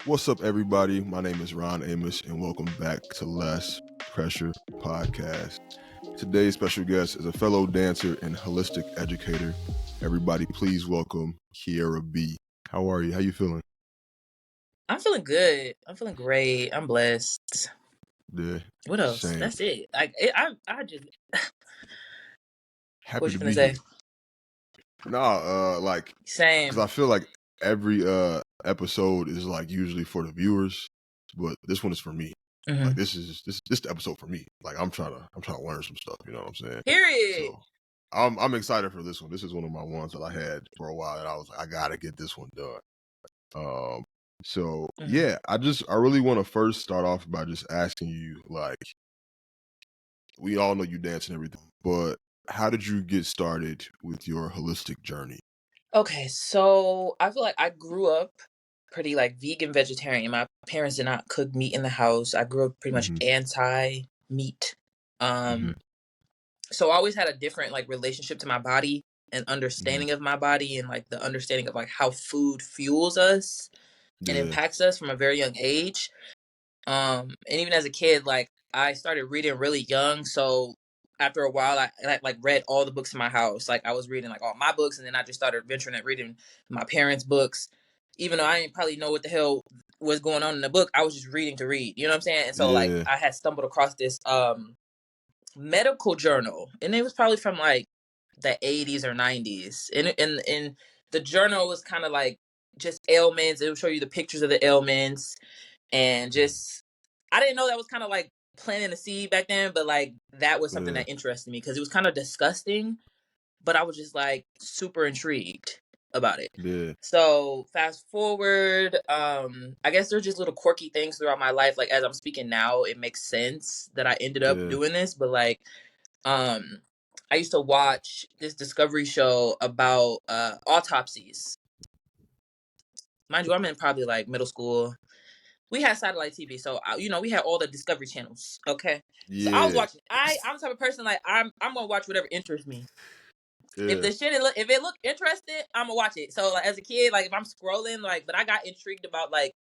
What's up, everybody? My name is Ron Amos, and welcome back to Less Pressure Podcast. Today's special guest is a fellow dancer and holistic educator. Everybody, please welcome Kiera B. How are you? How you feeling? I'm feeling good. I'm feeling great. I'm blessed. Yeah. What else? Same. That's it. I just. Happy What to you be finna say? here. Nah, Same. because I feel like every episode is like usually for the viewers, but this one is for me. Mm-hmm. Like this is the episode for me. Like I'm trying to learn some stuff. You know what I'm saying? Period. So I'm excited for this one. This is one of my ones that I had for a while, and I was like, I gotta get this one done. So yeah, I really want to first start off by just asking you, like, we all know you dance and everything, but how did you get started with your holistic journey? Okay, so I feel like I grew up pretty like vegan vegetarian. My parents did not cook meat in the house. I grew up pretty much anti-meat. So I always had a different like relationship to my body and understanding of my body and like the understanding of like how food fuels us and impacts us from a very young age. And even as a kid, like I started reading really young. So after a while, I like read all the books in my house. Like I was reading like all my books, and then I just started venturing at reading my parents' books. Even though I didn't probably know what the hell was going on in the book, I was just reading to read. You know what I'm saying? And so like I had stumbled across this medical journal, and it was probably from like the 80s or 90s. And the journal was kind of like just ailments. It would show you the pictures of the ailments and just I didn't know that was kind of like planting a seed back then, but like that was something that interested me because it was kind of disgusting, but I was just like super intrigued about it. So fast forward, I guess there's just little quirky things throughout my life. Like as I'm speaking now, it makes sense that I ended up doing this, but like I used to watch this Discovery show about autopsies. Mind you, I'm in probably like middle school. We had satellite TV, so we had all the Discovery channels. Okay, so I was watching. I'm the type of person like I'm gonna watch whatever interests me. If the shit if it look interesting, I'm gonna watch it. So like as a kid, like if I'm scrolling, like, but I got intrigued about like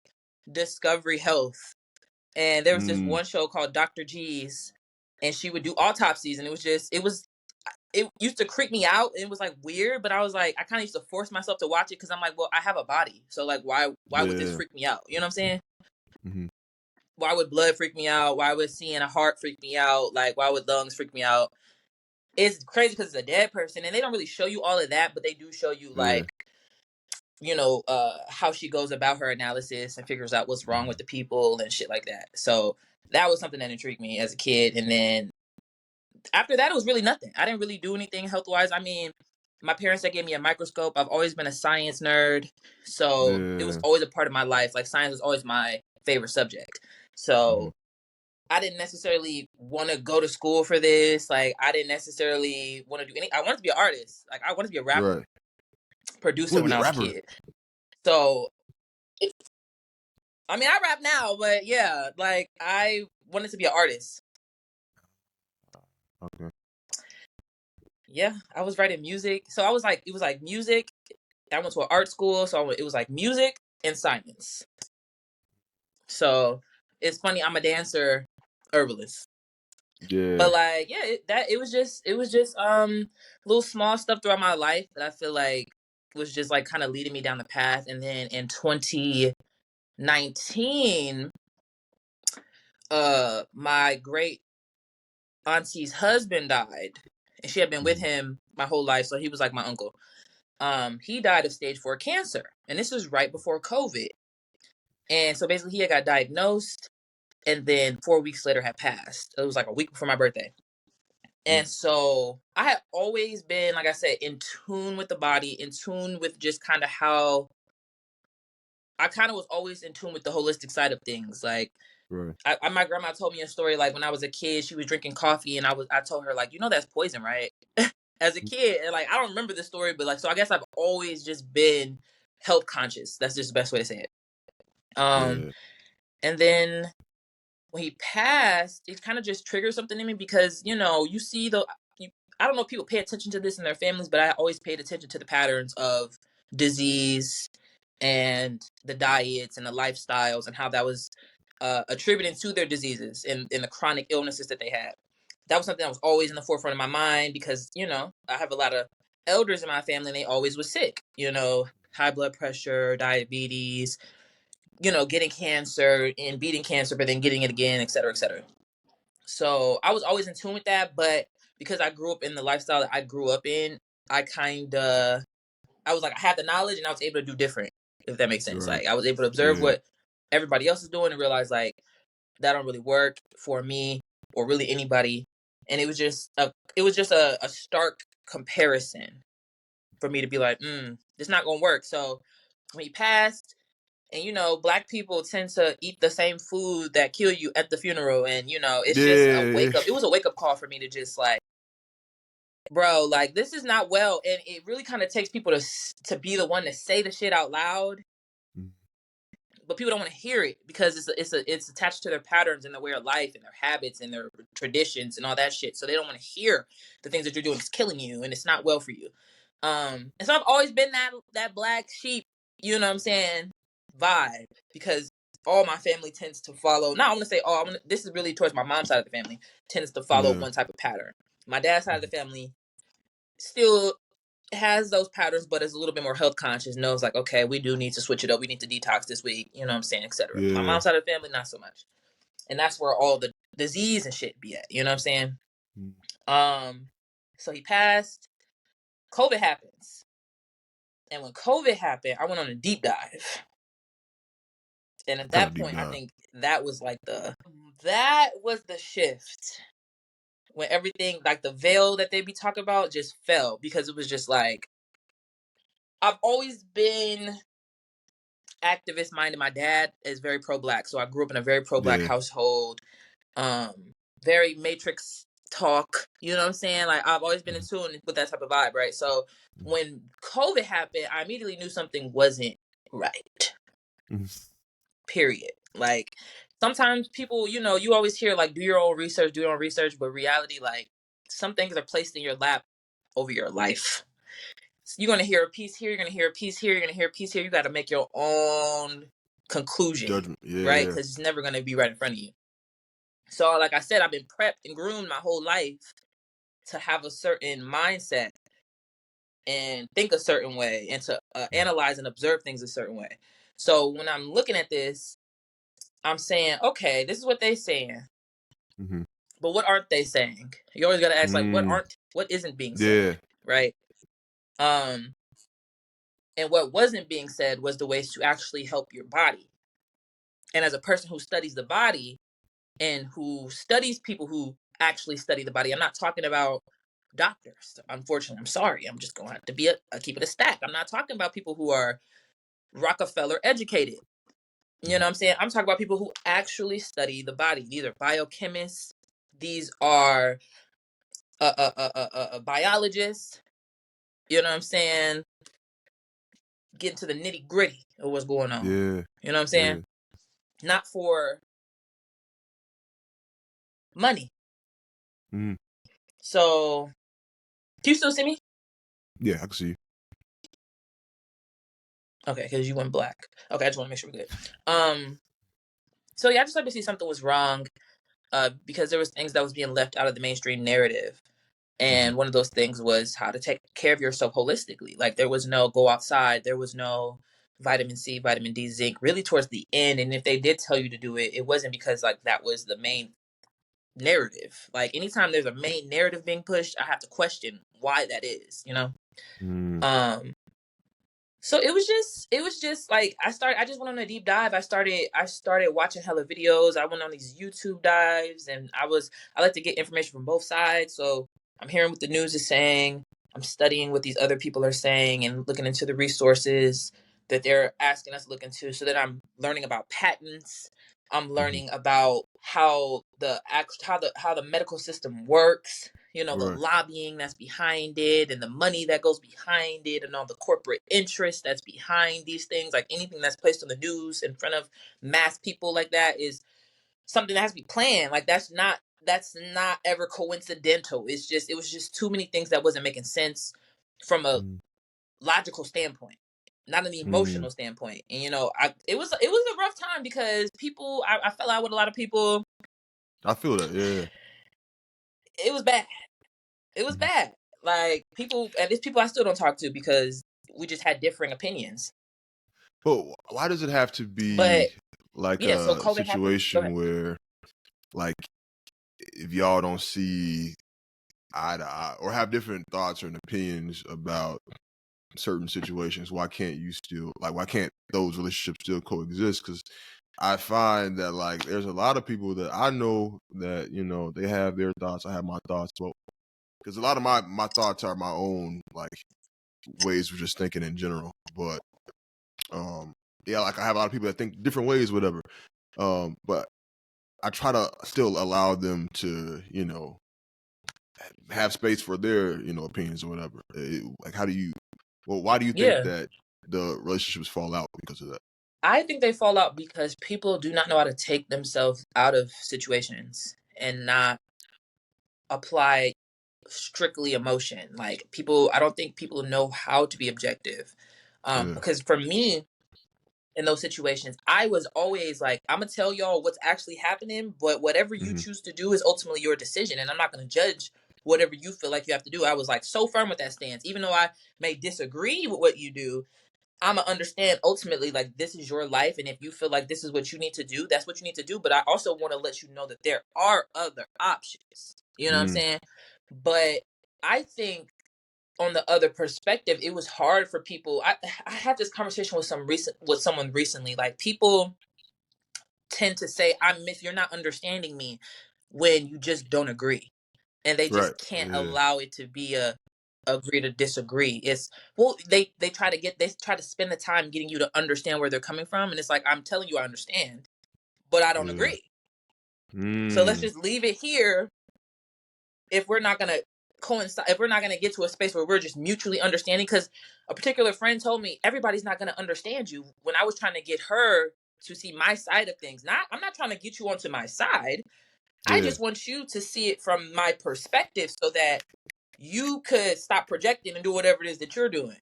Discovery Health, and there was this one show called Dr. G's, and she would do autopsies, and it used to creep me out. And it was like weird, but I was like, I kind of used to force myself to watch it because I'm like, well, I have a body, so like why would this freak me out? You know what I'm saying? Why would blood freak me out? Why would seeing a heart freak me out? Like, why would lungs freak me out? It's crazy because it's a dead person, and they don't really show you all of that, but they do show you like, how she goes about her analysis and figures out what's wrong with the people and shit like that. So that was something that intrigued me as a kid. And then after that, it was really nothing. I didn't really do anything health wise. I mean, my parents, that gave me a microscope. I've always been a science nerd, so it was always a part of my life. Like science was always my favorite subject. So I didn't necessarily want to go to school for this. Like I didn't necessarily want to do I wanted to be an artist. Like I wanted to be a rapper, producer when I was a kid. So I mean, I rap now, but yeah, like I wanted to be an artist. Okay. Yeah, I was writing music. So it was like music. I went to an art school, so it was like music and science. So it's funny, I'm a dancer, herbalist. Yeah. But like, yeah, it was just little small stuff throughout my life that I feel like was just like kind of leading me down the path. And then in 2019, my great auntie's husband died, and she had been with him my whole life, so he was like my uncle. He died of stage 4 cancer, and this was right before COVID. And so basically, he had got diagnosed, and then 4 weeks later had passed. It was like a week before my birthday. And so I had always been, like I said, in tune with the body, in tune with just kind of how I kind of was always in tune with the holistic side of things. Like, my grandma told me a story, like when I was a kid, she was drinking coffee, and I told her, like, that's poison, right? As a kid, and like I don't remember the story, but like, so I guess I've always just been health conscious. That's just the best way to say it. And then when he passed, it kind of just triggered something in me because you see I don't know if people pay attention to this in their families, but I always paid attention to the patterns of disease and the diets and the lifestyles and how that was attributing to their diseases and the chronic illnesses that they had. That was something that was always in the forefront of my mind because, I have a lot of elders in my family and they always was sick, high blood pressure, diabetes, getting cancer and beating cancer, but then getting it again, et cetera, et cetera. So I was always in tune with that, but because I grew up in the lifestyle that I grew up in, I was like, I had the knowledge and I was able to do different, if that makes sense. Right. Like I was able to observe what everybody else is doing and realize like that don't really work for me or really anybody. And it was just a stark comparison for me to be like, it's not gonna work. So when he passed, and Black people tend to eat the same food that kill you at the funeral, and it's just a wake up. It was a wake up call for me to just like, bro, like this is not well, and it really kind of takes people to be the one to say the shit out loud, but people don't want to hear it because it's attached to their patterns and their way of life and their habits and their traditions and all that shit. So they don't want to hear the things that you're doing is killing you and it's not well for you. And so I've always been that black sheep, you know what I'm saying, vibe, because all my family tends to follow. Not I want to say all. This is really towards my mom's side of the family tends to follow one type of pattern. My dad's side of the family still has those patterns, but is a little bit more health conscious, knows like, okay, we do need to switch it up. We need to detox this week, you know what I'm saying, etc. My mom's side of the family, not so much. And that's where all the disease and shit be at, you know what I'm saying? So he passed, COVID happens. And when COVID happened, I went on a deep dive. And at that point, I think that was the shift. When everything, like the veil that they be talking about just fell, because it was just like, I've always been activist minded. My dad is very pro-Black, so I grew up in a very pro-Black household. Very Matrix talk, you know what I'm saying? Like I've always been in tune with that type of vibe, right? So when COVID happened, I immediately knew something wasn't right. Period. Like sometimes people, you always hear like do your own research, but reality, like some things are placed in your lap over your life. You're going to hear a piece here, you're going to hear a piece here, you're going to hear a piece here. You got to make your own conclusion, judgment, right? Because it's never going to be right in front of you. So, like I said, I've been prepped and groomed my whole life to have a certain mindset and think a certain way and to analyze and observe things a certain way. So when I'm looking at this, I'm saying, okay, this is what they're saying. But what aren't they saying? You always got to ask, like, what isn't being said, right? And what wasn't being said was the ways to actually help your body. And as a person who studies the body and who studies people who actually study the body, I'm not talking about doctors. Unfortunately, I'm sorry. I'm just going to have to keep it a stack. I'm not talking about people who are Rockefeller educated. You know what I'm saying? I'm talking about people who actually study the body. These are biochemists. These are biologists. You know what I'm saying? Get into the nitty gritty of what's going on. You know what I'm saying? Not for money. So, do you still see me? Yeah, I can see you. Okay, because you went black. Okay, I just want to make sure we're good. So yeah, I just started to see something was wrong, because there was things that was being left out of the mainstream narrative. And one of those things was how to take care of yourself holistically. Like there was no go outside. There was no vitamin C, vitamin D, zinc really towards the end. And if they did tell you to do it, it wasn't because like that was the main narrative. Like anytime there's a main narrative being pushed, I have to question why that is, So it was just like I just went on a deep dive. I started watching hella videos. I went on these YouTube dives and I like to get information from both sides. So I'm hearing what the news is saying. I'm studying what these other people are saying and looking into the resources that they're asking us to look into, so that I'm learning about patents. I'm learning about how the medical system works, the lobbying that's behind it and the money that goes behind it and all the corporate interest that's behind these things. Like anything that's placed on the news in front of mass people like that is something that has to be planned. Like that's not ever coincidental. It was just too many things that wasn't making sense from a logical standpoint. not an Mm. emotional standpoint. And it was a rough time because people, I fell out with a lot of people. I feel that, yeah. It was bad. It was Mhm. bad. Like people, and there's people I still don't talk to because we just had differing opinions. But why does it have to But be like yeah, so a COVID happened. Go ahead. situation where, like, if y'all don't see eye to eye or have different thoughts and opinions about certain situations, why can't those relationships still coexist? Because I find that, like, there's a lot of people that I know that, they have their thoughts, I have my thoughts. Well, because a lot of my thoughts are my own, like, ways of just thinking in general. But yeah, like, I have a lot of people that think different ways, whatever. But I try to still allow them to, have space for their, opinions or whatever. Like, why do you think Yeah, that the relationships fall out because of that? I think they fall out because people do not know how to take themselves out of situations and not apply strictly emotion. Like people, I don't think people know how to be objective. Yeah. Because for me, in those situations, I was always like, I'm gonna tell y'all what's actually happening, but whatever you Hmm. choose to do is ultimately your decision, and I'm not gonna judge whatever you feel like you have to do. I was like so firm with that stance, even though I may disagree with what you do. I'm gonna understand ultimately, like, this is your life, and if you feel like this is what you need to do, that's what you need to do. But I also want to let you know that there are other options. You know what I'm Mm. saying? But I think on the other perspective, it was hard for people. I had this conversation with someone recently. Like people tend to say, you're not understanding me when you just don't agree. And they Right. just can't Yeah. allow it to be a agree to disagree. It's well, they try to spend the time getting you to understand where they're coming from. And it's like, I'm telling you I understand, but I don't Yeah. agree. So let's Mm. just leave it here if we're not gonna coincide, if we're not gonna get to a space where we're just mutually understanding. Because a particular friend told me everybody's not gonna understand you. When I was trying to get her to see my side of things, I'm not trying to get you onto my side. I Yeah. just want you to see it from my perspective so that you could stop projecting and do whatever it is that you're doing.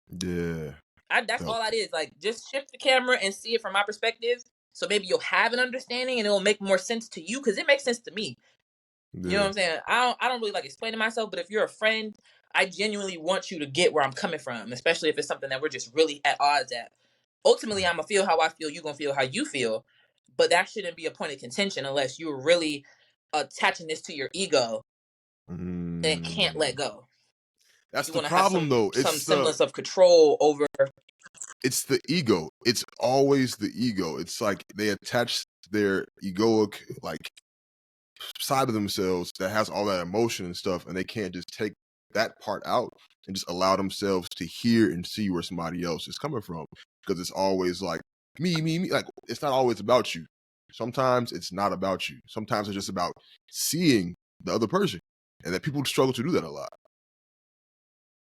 Yeah. That's Dope. all that is. Like, just shift the camera and see it from my perspective. So maybe you'll have an understanding and it'll make more sense to you because it makes sense to me. You know what Yeah. I'm saying? I don't really like explaining myself, but if you're a friend, I genuinely want you to get where I'm coming from, especially if it's something that we're just really at odds at. Ultimately, I'm gonna feel how I feel, you're gonna feel how you feel, but that shouldn't be a point of contention unless you're really attaching this to your ego and can't let Mm. go. That's You the want to have problem, though. some semblance of control over. It's the ego. It's always the ego. It's like they attach their egoic, like, side of themselves that has all that emotion and stuff, and they can't just take that part out and just allow themselves to hear and see where somebody else is coming from, because it's always like me, me, me. Like, it's not always about you. Sometimes it's not about you. Sometimes it's just about seeing the other person, and that people struggle to do that a lot.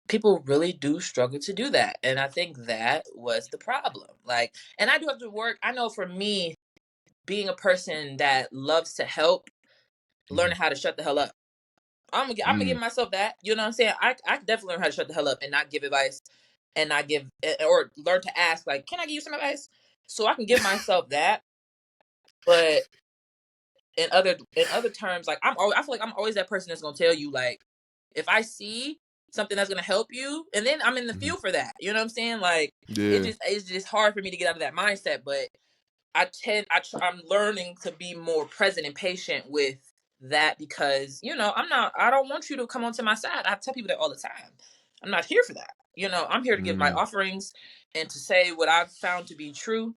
People really do struggle to do that, and I think that was the problem. Like, and I do have to work. I know for me, being a person that loves to help, Mhm. learning how to shut the hell up. I'm gonna Mm. give myself that. You know what I'm saying? I definitely learn how to shut the hell up and not give advice, and not give, or learn to ask, like, can I give you some advice? So I can give myself that. But in other terms, like, I feel like I'm always that person that's gonna tell you, like, if I see something that's gonna help you, and then I'm in the Mhm. field for that. You know what I'm saying? Like, Yeah. it's just hard for me to get out of that mindset. But I'm learning to be more present and patient with that because I don't want you to come onto my side. I tell people that all the time. I'm not here for that. I'm here to give my Mm. offerings and to say what I've found to be true,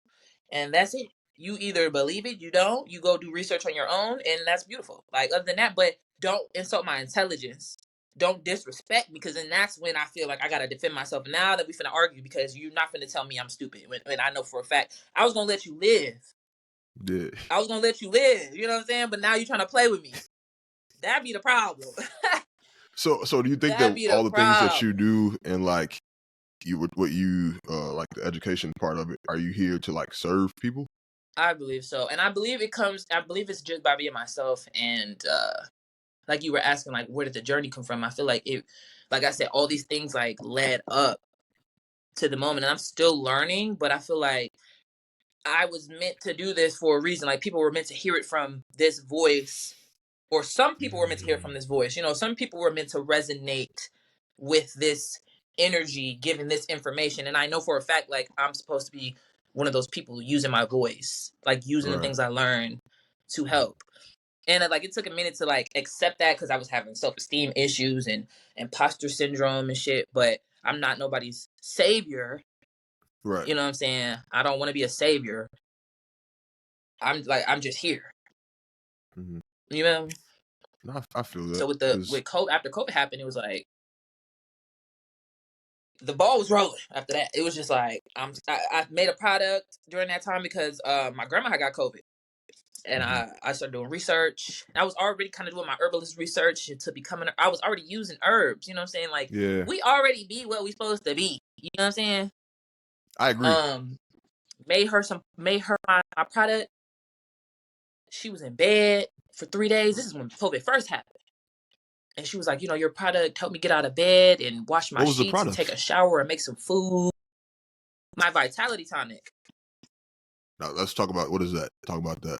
and that's it. You either believe it, you don't. You go do research on your own, and that's beautiful. Like, other than that, but don't insult my intelligence. Don't disrespect me, because then that's when I feel like I gotta defend myself. Now that we finna argue because you're not finna tell me I'm stupid when I know for a fact I was gonna let you live. Yeah. I was gonna let you live. You know what I'm saying? But now you're trying to play with me. That'd be the problem. So do you think That'd that be the all the things that you problem. do, and, like, what you like, the education part of it, are you here to, like, serve people? I believe so, and I believe it's just by being myself. And like you were asking, like, where did the journey come from? I feel like it, like I said, all these things like led up to the moment, and I'm still learning, but I feel like I was meant to do this for a reason. Like, people were meant to hear it from this voice, or some people were meant to hear it from this voice. You know, some people were meant to resonate with this energy, giving this information. And I know for a fact, like, I'm supposed to be one of those people using my voice, like using the Right. things I learned to help. And like, it took a minute to like accept that, because I was having self-esteem issues and imposter syndrome and shit. But I'm not nobody's savior. Right. You know what I'm saying? I don't want to be a savior. I'm just here. Mm-hmm. You know? No, I feel that. So with COVID, after COVID happened, it was like the ball was rolling. After that, it was just like I made a product during that time because my grandma had got COVID, and I started doing research. I was already kind of doing my herbalist research to becoming. I was already using herbs. You know what I'm saying? Like, we already be what we supposed to be. You know what I'm saying? I agree. Made her my product. She was in bed for 3 days. This is when COVID first happened. And she was like, you know, your product helped me get out of bed and wash my sheets and take a shower and make some food. My vitality tonic. Now let's talk about, what is that? Talk about that.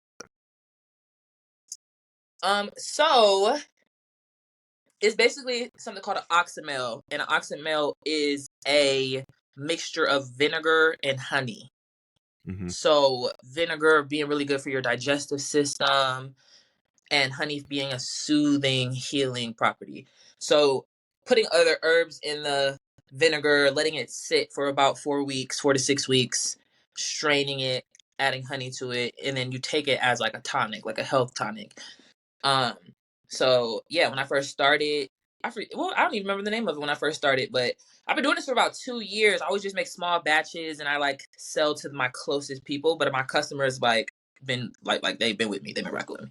So it's basically something called an oxymel, and an oxymel is a mixture of vinegar and honey. So vinegar being really good for your digestive system, and honey being a soothing, healing property. So putting other herbs in the vinegar, letting it sit for about 4 weeks, 4 to 6 weeks, straining it, adding honey to it, and then you take it as like a tonic, like a health tonic. So yeah, when I first started, I don't even remember the name of it when I first started, but I've been doing this for about 2 years. I always just make small batches, and I like sell to my closest people, but my customers like been like they've been with me, they've been rocking with me.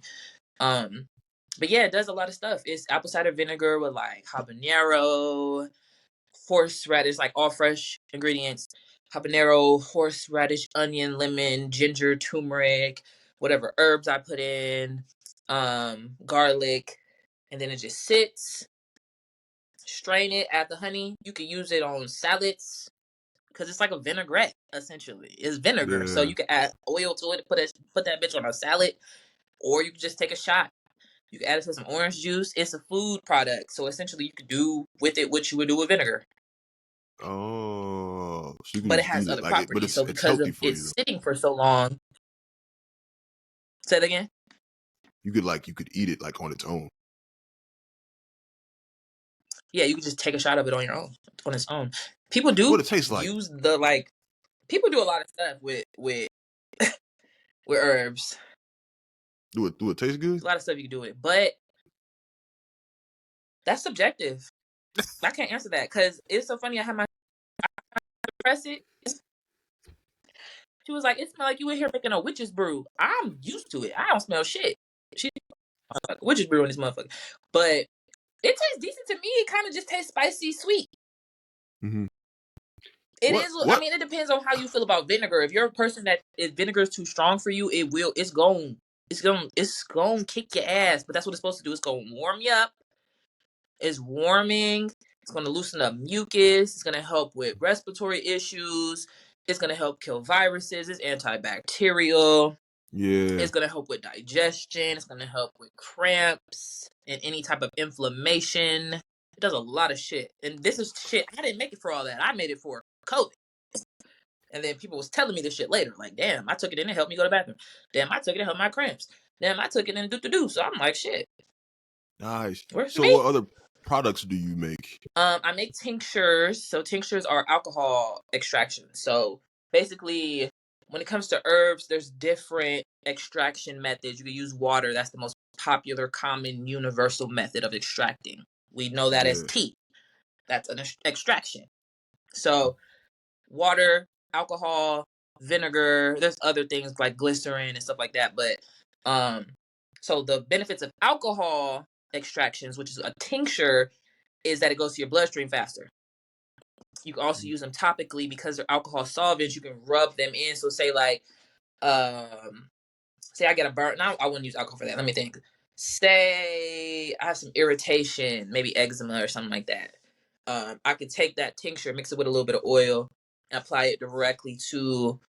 But yeah, it does a lot of stuff. It's apple cider vinegar with like habanero, horseradish, like all fresh ingredients. Habanero, horseradish, onion, lemon, ginger, turmeric, whatever herbs I put in, garlic, and then it just sits. Strain it, add the honey. You can use it on salads because it's like a vinaigrette essentially. It's vinegar, so you can add oil to it, put that bitch on a salad, or you can just take a shot. You can add it to some orange juice. It's a food product, so essentially you could do with it what you would do with vinegar. Oh, so you can But it just has eat it other like it, but properties. So it's because healthy of for it you. sitting for so long, say it again. You could eat it like on its own. Yeah, you could just take a shot of it on your own, on its own. People do What it tastes like? use the like. People do a lot of stuff with with herbs. Do it taste good? There's a lot of stuff you can do with it, but that's subjective. I can't answer that because it's so funny. I had my press it. She was like, "It smells like you in here making a witch's brew." I'm used to it. I don't smell shit. She witch's brew on this motherfucker, but it tastes decent to me. It kind of just tastes spicy, sweet. It is. I mean, it depends on how you feel about vinegar. If you're a person that if vinegar is too strong for you, it's going to kick your ass. But that's what it's supposed to do. It's going to warm you up. It's warming. It's going to loosen up mucus. It's going to help with respiratory issues. It's going to help kill viruses. It's antibacterial. Yeah. It's going to help with digestion. It's going to help with cramps and any type of inflammation. It does a lot of shit. And this is shit. I didn't make it for all that. I made it for COVID. And then people was telling me this shit later. Like, damn, I took it in to help me go to the bathroom. Damn, I took it to help my cramps. Damn, I took it in do. So I'm like, shit. Nice. Works for So me. what other products do you make? I make tinctures. So tinctures are alcohol extraction. So basically, when it comes to herbs, there's different extraction methods. You can use water. That's the most popular, common, universal method of extracting. We know that as tea. That's an extraction. So water, alcohol, vinegar. There's other things like glycerin and stuff like that. But so the benefits of alcohol extractions, which is a tincture, is that it goes to your bloodstream faster. You can also use them topically because they're alcohol solvents. You can rub them in. So say like, say I get a burn. Now I wouldn't use alcohol for that. Let me think. Say I have some irritation, maybe eczema or something like that. I could take that tincture, mix it with a little bit of oil, and apply it directly to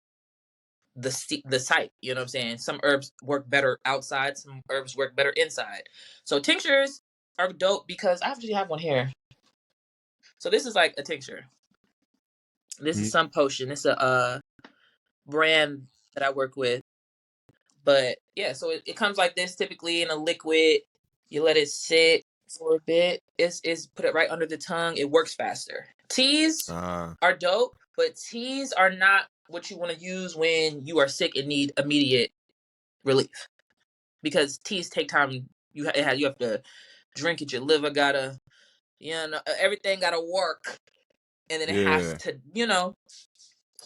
the site. You know what I'm saying? Some herbs work better outside, some herbs work better inside. So tinctures are dope because I actually have one here. So this is like a tincture. This is some potion. It's a brand that I work with. But yeah, so it comes like this, typically in a liquid. You let it sit for a bit. It's put it right under the tongue. It works faster. Teas are dope, but teas are not what you want to use when you are sick and need immediate relief, because teas take time. You have to drink it. Your liver gotta, everything gotta work, and then it has to,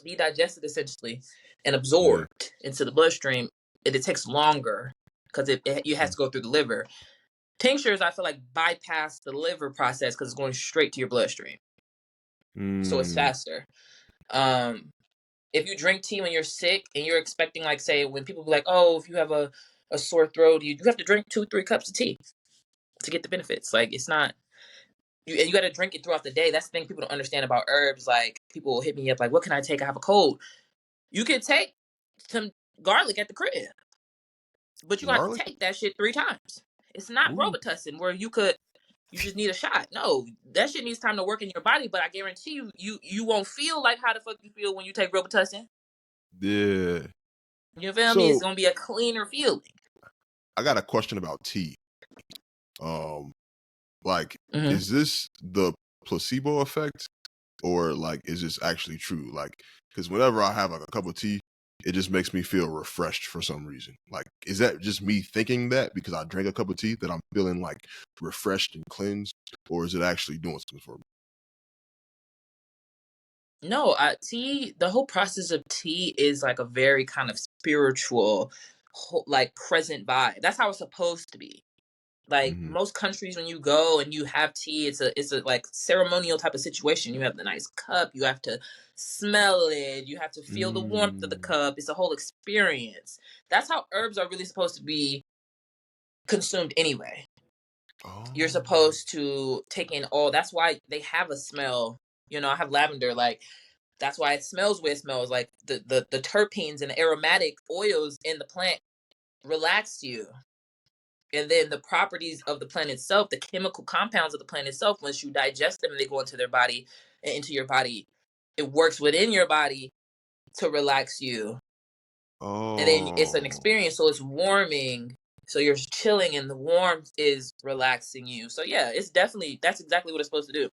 be digested essentially and absorbed into the bloodstream. It takes longer because it has to go through the liver. Tinctures, I feel like, bypass the liver process because it's going straight to your bloodstream, so it's faster. If you drink tea when you're sick and you're expecting, like, say, when people be like, oh, if you have a sore throat, you have to drink 2-3 cups of tea to get the benefits. Like, it's not, you got to drink it throughout the day. That's the thing people don't understand about herbs. Like, people will hit me up like, what can I take? I have a cold. You can take some garlic at the crib, but you got to take that shit 3 times. It's not Robitussin where you just need a shot. No, that shit needs time to work in your body. But I guarantee you won't feel like how the fuck you feel when you take Robitussin. Yeah. You feel me? It's gonna be a cleaner feeling. I got a question about tea. Is this the placebo effect, or like is this actually true? Like, because whenever I have like a cup of tea, it just makes me feel refreshed for some reason. Like, is that just me thinking that because I drank a cup of tea that I'm feeling like refreshed and cleansed, or is it actually doing something for me? No, tea. The whole process of tea is like a very kind of spiritual, like present vibe. That's how it's supposed to be. Like most countries, when you go and you have tea, it's a like ceremonial type of situation. You have the nice cup, you have to smell it, you have to feel the warmth of the cup. It's a whole experience. That's how herbs are really supposed to be consumed anyway. You're supposed to take in all. That's why they have a smell. I have lavender. Like, that's why it smells the way it smells. Like the terpenes and the aromatic oils in the plant relax you. And then the properties of the plant itself, the chemical compounds of the plant itself, once you digest them and they go into their body and into your body, it works within your body to relax you. And then it's an experience. So it's warming. So you're chilling and the warmth is relaxing you. So yeah, that's exactly what it's supposed to do.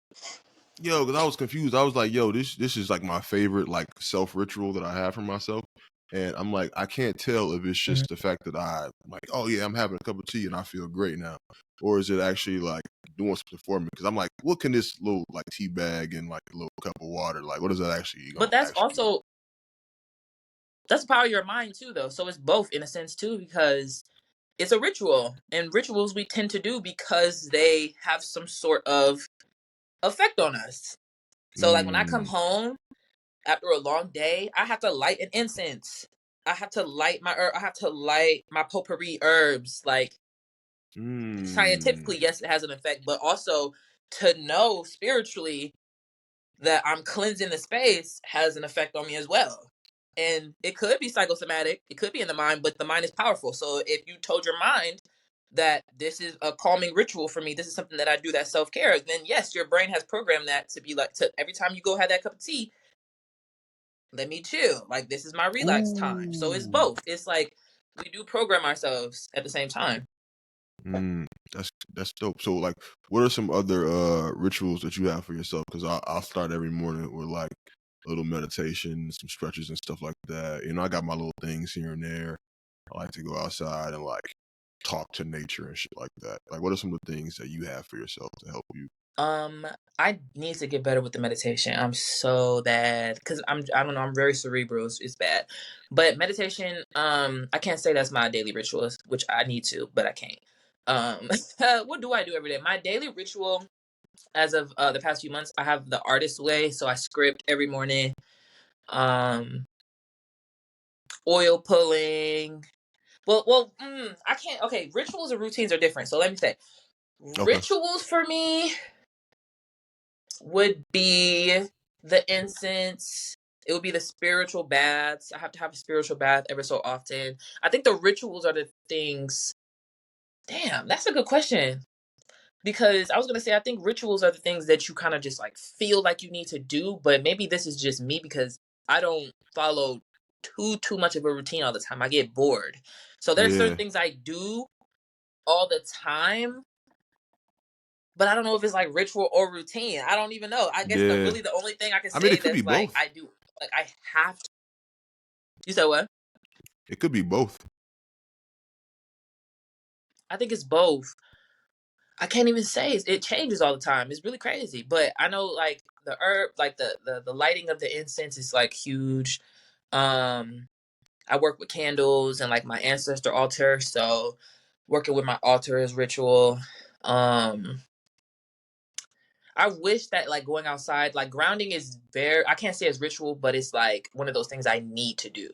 Yo, because I was confused. I was like, yo, this is like my favorite like self ritual that I have for myself. And I'm like, I can't tell if it's just the fact that I'm like, oh yeah, I'm having a cup of tea and I feel great now, or is it actually like doing something for me? Because I'm like, what can this little like tea bag and like a little cup of water, like, what is that actually? But that's also that's the power of your mind too, though. So it's both in a sense too, because it's a ritual, and rituals we tend to do because they have some sort of effect on us. So like when I come home after a long day, I have to light an incense. I have to light my potpourri herbs. Like, scientifically, yes, it has an effect, but also to know spiritually that I'm cleansing the space has an effect on me as well. And it could be psychosomatic, it could be in the mind, but the mind is powerful. So if you told your mind that this is a calming ritual for me, this is something that I do, that self-care, then yes, your brain has programmed that to be like, to every time you go have that cup of tea, let me chill. Like, this is my relax time. So it's both. It's like we do program ourselves at the same time. That's dope. So like, what are some other rituals that you have for yourself? Because I'll start every morning with like a little meditation, some stretches and stuff like that. I got my little things here and there. I like to go outside and like talk to nature and shit like that. Like, what are some of the things that you have for yourself to help you? I need to get better with the meditation. I'm so bad because I don't know, I'm very cerebral. It's bad. But meditation, I can't say that's my daily rituals, which I need to, but I can't. What do I do every day? My daily ritual, as of the past few months, I have the artist way. So I script every morning. Oil pulling. I can't. Okay, rituals and routines are different. So let me say, rituals for me would be the incense. It would be the spiritual baths. I have to have a spiritual bath every so often. I think the rituals are the things. Damn, that's a good question. Because I was gonna say I think rituals are the things that you kind of just like feel like you need to do, but maybe this is just me because I don't follow too much of a routine all the time. I get bored. So there's certain Yeah. things I do all the time, but I don't know if it's like ritual or routine. I don't even know. I guess Yeah. the only thing I can I mean, say it could be that's like both. I do, like I have to. You said what? It could be both. I think it's both. I can't even say it changes all the time. It's really crazy. But I know like the herb, like the lighting of the incense is like huge. Um, I work with candles and like my ancestor altar, so working with my altar is ritual. Um, I wish that like going outside, like grounding is very, I can't say it's ritual, but it's like one of those things I need to do.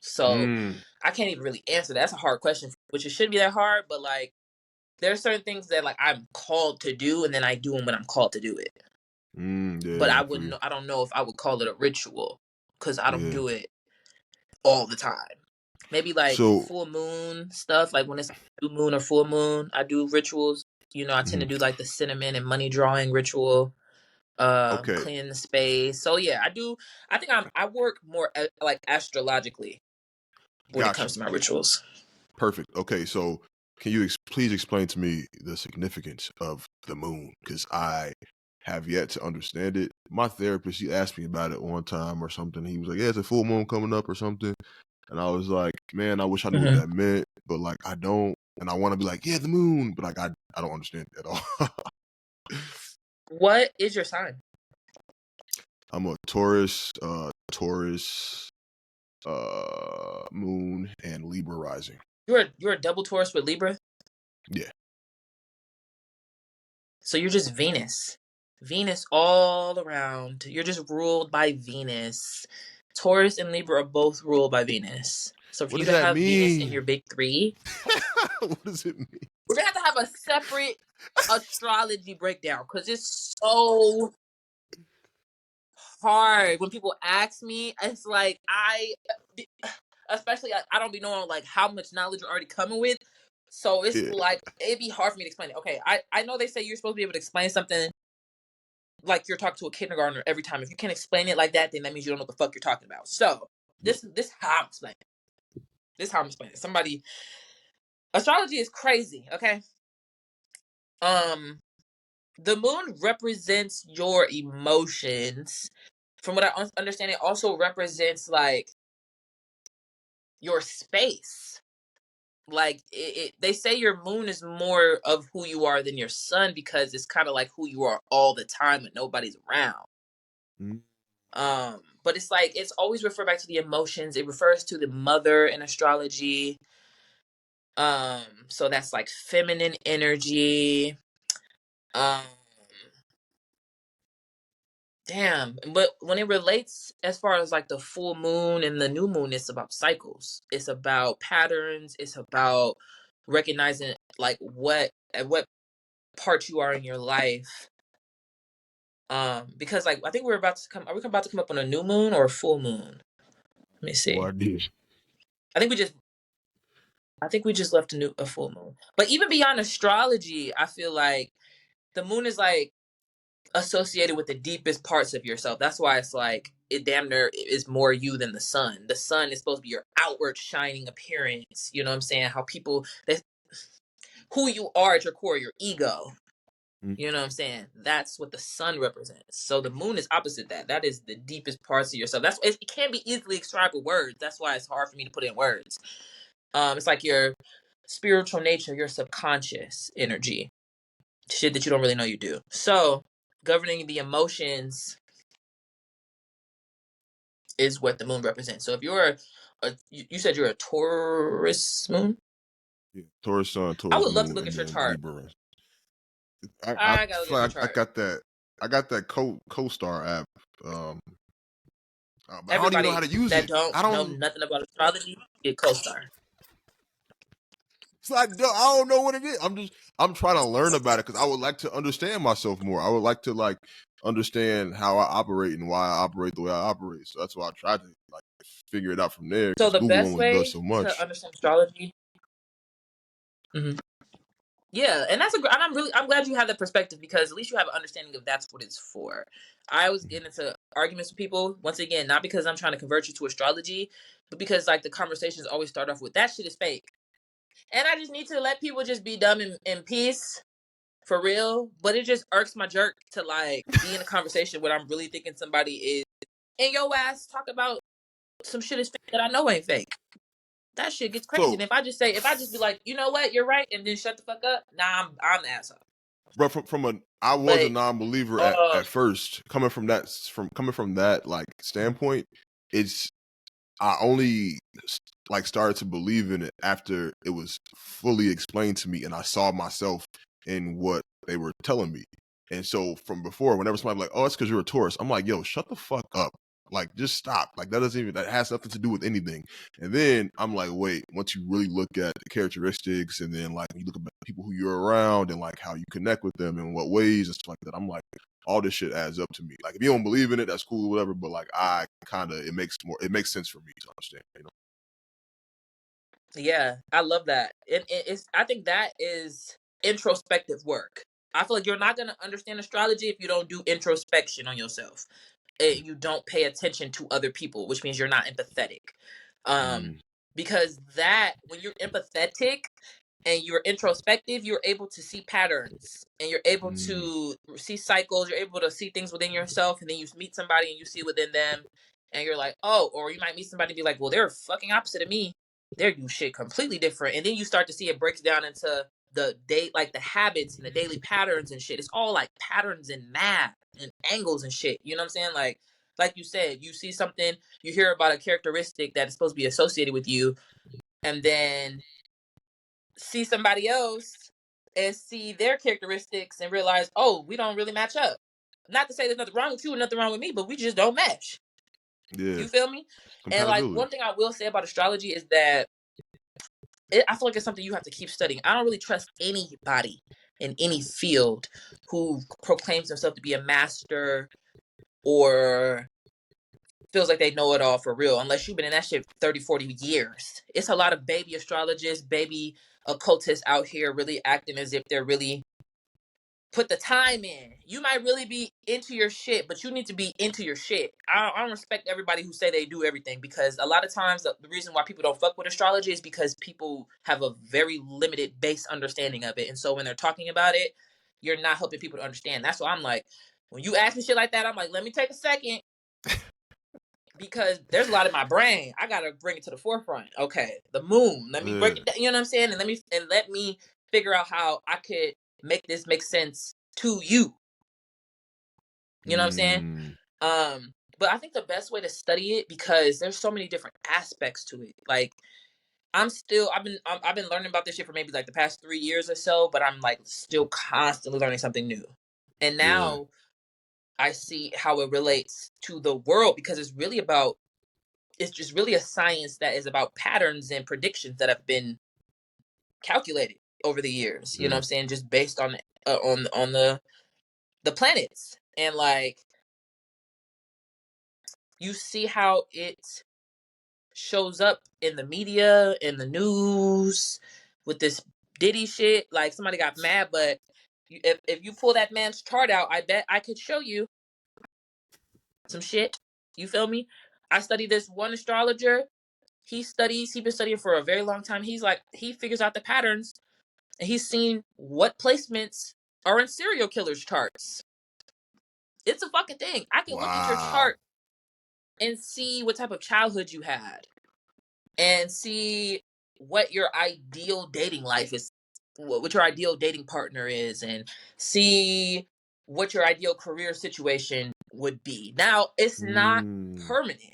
So Mm. I can't even really answer that. That's a hard question, which it shouldn't be that hard, but like there are certain things that like I'm called to do and then I do them when I'm called to do it. But Yeah, I I feel wouldn't you. know, I don't know if I would call it a ritual because I don't Yeah. do it all the time. Maybe like So, full moon stuff, like when it's new moon or full moon, I do rituals. You know, I tend to mhm. do like the cinnamon and money drawing ritual, Okay, clean the space. So yeah, I think I work more like astrologically when it got you. comes to my rituals. Perfect. Okay, so can you please explain to me the significance of the moon? Because I have yet to understand it. My therapist, he asked me about it one time or something. He was like, "Yeah, it's a full moon coming up or something," and I was like, "Man, I wish I knew what Hmm. that meant, but like I don't." And I want to be like, "Yeah, the moon," but like I don't understand it at all. What is your sign? I'm a Taurus, Taurus, moon, and Libra rising. You're a double Taurus with Libra, Yeah. so you're just Venus. Venus all around. You're just ruled by Venus. Taurus and Libra are both ruled by Venus. So for What you does to that have Venus in mean? your big three, What does it mean? we're gonna have a separate astrology breakdown because it's so hard. When people ask me, it's like especially I don't be knowing like how much knowledge you're already coming with. So it's Yeah. like it'd be hard for me to explain it. Okay, I know they say you're supposed to be able to explain something like you're talking to a kindergartner every time. If you can't explain it like that, then that means you don't know what the fuck you're talking about. So Yeah. this how I'm explaining. This how I'm explaining. Somebody astrology is crazy. Okay. Um, the moon represents your emotions. From what I understand, it also represents like your space. Like they say your moon is more of who you are than your sun because it's kind of like who you are all the time when nobody's around. Mm. But it's like it's always referred back to the emotions. It refers to the mother in astrology. So that's like feminine energy. Um, damn. But when it relates as far as like the full moon and the new moon, it's about cycles. It's about patterns. It's about recognizing like what part you are in your life. Because like I think we're about to come. Are we about to come up on a new moon or a full moon? Let me No see. idea. I think we just left a full moon. But even beyond astrology, I feel like the moon is like associated with the deepest parts of yourself. That's why it's like it damn near is more you than the sun. The sun is supposed to be your outward shining appearance. You know what I'm saying? How people that who you are at your core, your ego. Mm. You know what I'm saying? That's what the sun represents. So the moon is opposite that. That is the deepest parts of yourself. It can't be easily described with words. That's why it's hard for me to put in words. It's like your spiritual nature, your subconscious energy, shit that you don't really know you do. So governing the emotions is what the moon represents. So if you're you said you're a Taurus moon, Yeah. Taurus sun, I Taurus would love to moon, look and at your then chart. Libra rising. I I gotta look feel at your like I chart. got that. I got that co-star app. Um, but I don't even know how Everybody to use that it. don't I know don't. nothing about astrology get co-star. It's like I don't know what it is. I'm trying to learn about it because I would like to understand myself more. I would like to like understand how I operate and why I operate the way I operate. So that's why I tried to like figure it out from there, So because the Google best only does way so to much. understand astrology. Mm-hmm. Yeah, and I'm glad you have that perspective, because at least you have an understanding of that's what it's for. I was getting into arguments with people, once again, not because I'm trying to convert you to astrology, but because like the conversations always start off with that shit is fake. And I just need to let people just be dumb in peace, for real. But it just irks my jerk to like be in a conversation where I'm really thinking somebody is in your ass talk about some shit is fake that I know ain't fake. That shit gets crazy. So, And if I just be like, you know what, you're right, and then shut the fuck up, nah, I'm the asshole. but I was a But non-believer at first. Coming from that like standpoint, it's I only like started to believe in it after it was fully explained to me and I saw myself in what they were telling me. And so from before, whenever somebody like, "Oh, it's because you're a Taurus," I'm like, "Yo, shut the fuck up! Like, just stop! Like, that has nothing to do with anything." And then I'm like, "Wait." Once you really look at the characteristics, and then like you look at people who you're around and like how you connect with them and what ways and stuff like that, I'm like, all this shit adds up to me. Like, if you don't believe in it, that's cool or whatever. But like, it makes sense for me to understand. You know? yeah, I love that. I think that is introspective work. I feel like you're not gonna understand astrology if you don't do introspection on yourself. You don't pay attention to other people, which means you're not empathetic. Um, Mm, because that when you're empathetic and you're introspective, you're able to see patterns and you're able mm, to see cycles. You're able to see things within yourself, and then you meet somebody and you see within them, and you're like, oh, or you might meet somebody and be like, well, they're fucking opposite of me. They're do shit completely different, and then you start to see it breaks down into like the habits and the daily patterns and shit. It's all like patterns and math and angles and shit. You know what I'm saying? Like you said, you see something, you hear about a characteristic that is supposed to be associated with you, and then see somebody else and see their characteristics and realize, oh, we don't really match up. Not to say there's nothing wrong with you and nothing wrong with me, but we just don't match. yeah, You feel me? And like compatibility. one thing I will say about astrology is that I feel like it's something you have to keep studying. I don't really trust anybody in any field who proclaims themselves to be a master or feels like they know it all for real, unless you've been in that shit 30, 40 years. It's a lot of baby astrologists, baby occultists out here really acting as if they're really put the time in. You might really be into your shit, but you need to be into your shit. I don't respect everybody who say they do everything, because a lot of times the reason why people don't fuck with astrology is because people have a very limited base understanding of it. And so when they're talking about it, you're not helping people to understand. That's why I'm like, when you ask me shit like that, I'm like, let me take a second, because there's a lot in my brain. I gotta bring it to the forefront. Okay, the moon. Let me break Yeah. it down. You know what I'm saying? And let me figure out how I could make this make sense to you. You know what I'm saying? Mm, But I think the best way to study it, because there's so many different aspects to it. Like I've been learning about this shit for maybe like the past 3 years or so, but I'm like still constantly learning something new. And yeah. now I see how it relates to the world, because it's just really a science that is about patterns and predictions that have been calculated over the years. You know what Yeah. I'm saying? Just based on the planets, and like you see how it shows up in the media, in the news, with this Diddy shit. Like somebody got mad, but if you pull that man's chart out, I bet I could show you some shit. You feel me? I study this one astrologer. He's been studying for a very long time. He's like, he figures out the patterns, and he's seen what placements are in serial killers' charts. It's a fucking thing. I can look at your Wow. chart and see what type of childhood you had, and see what your ideal dating life is, what your ideal dating partner is, and see what your ideal career situation would be. Now, it's not Mm, permanent.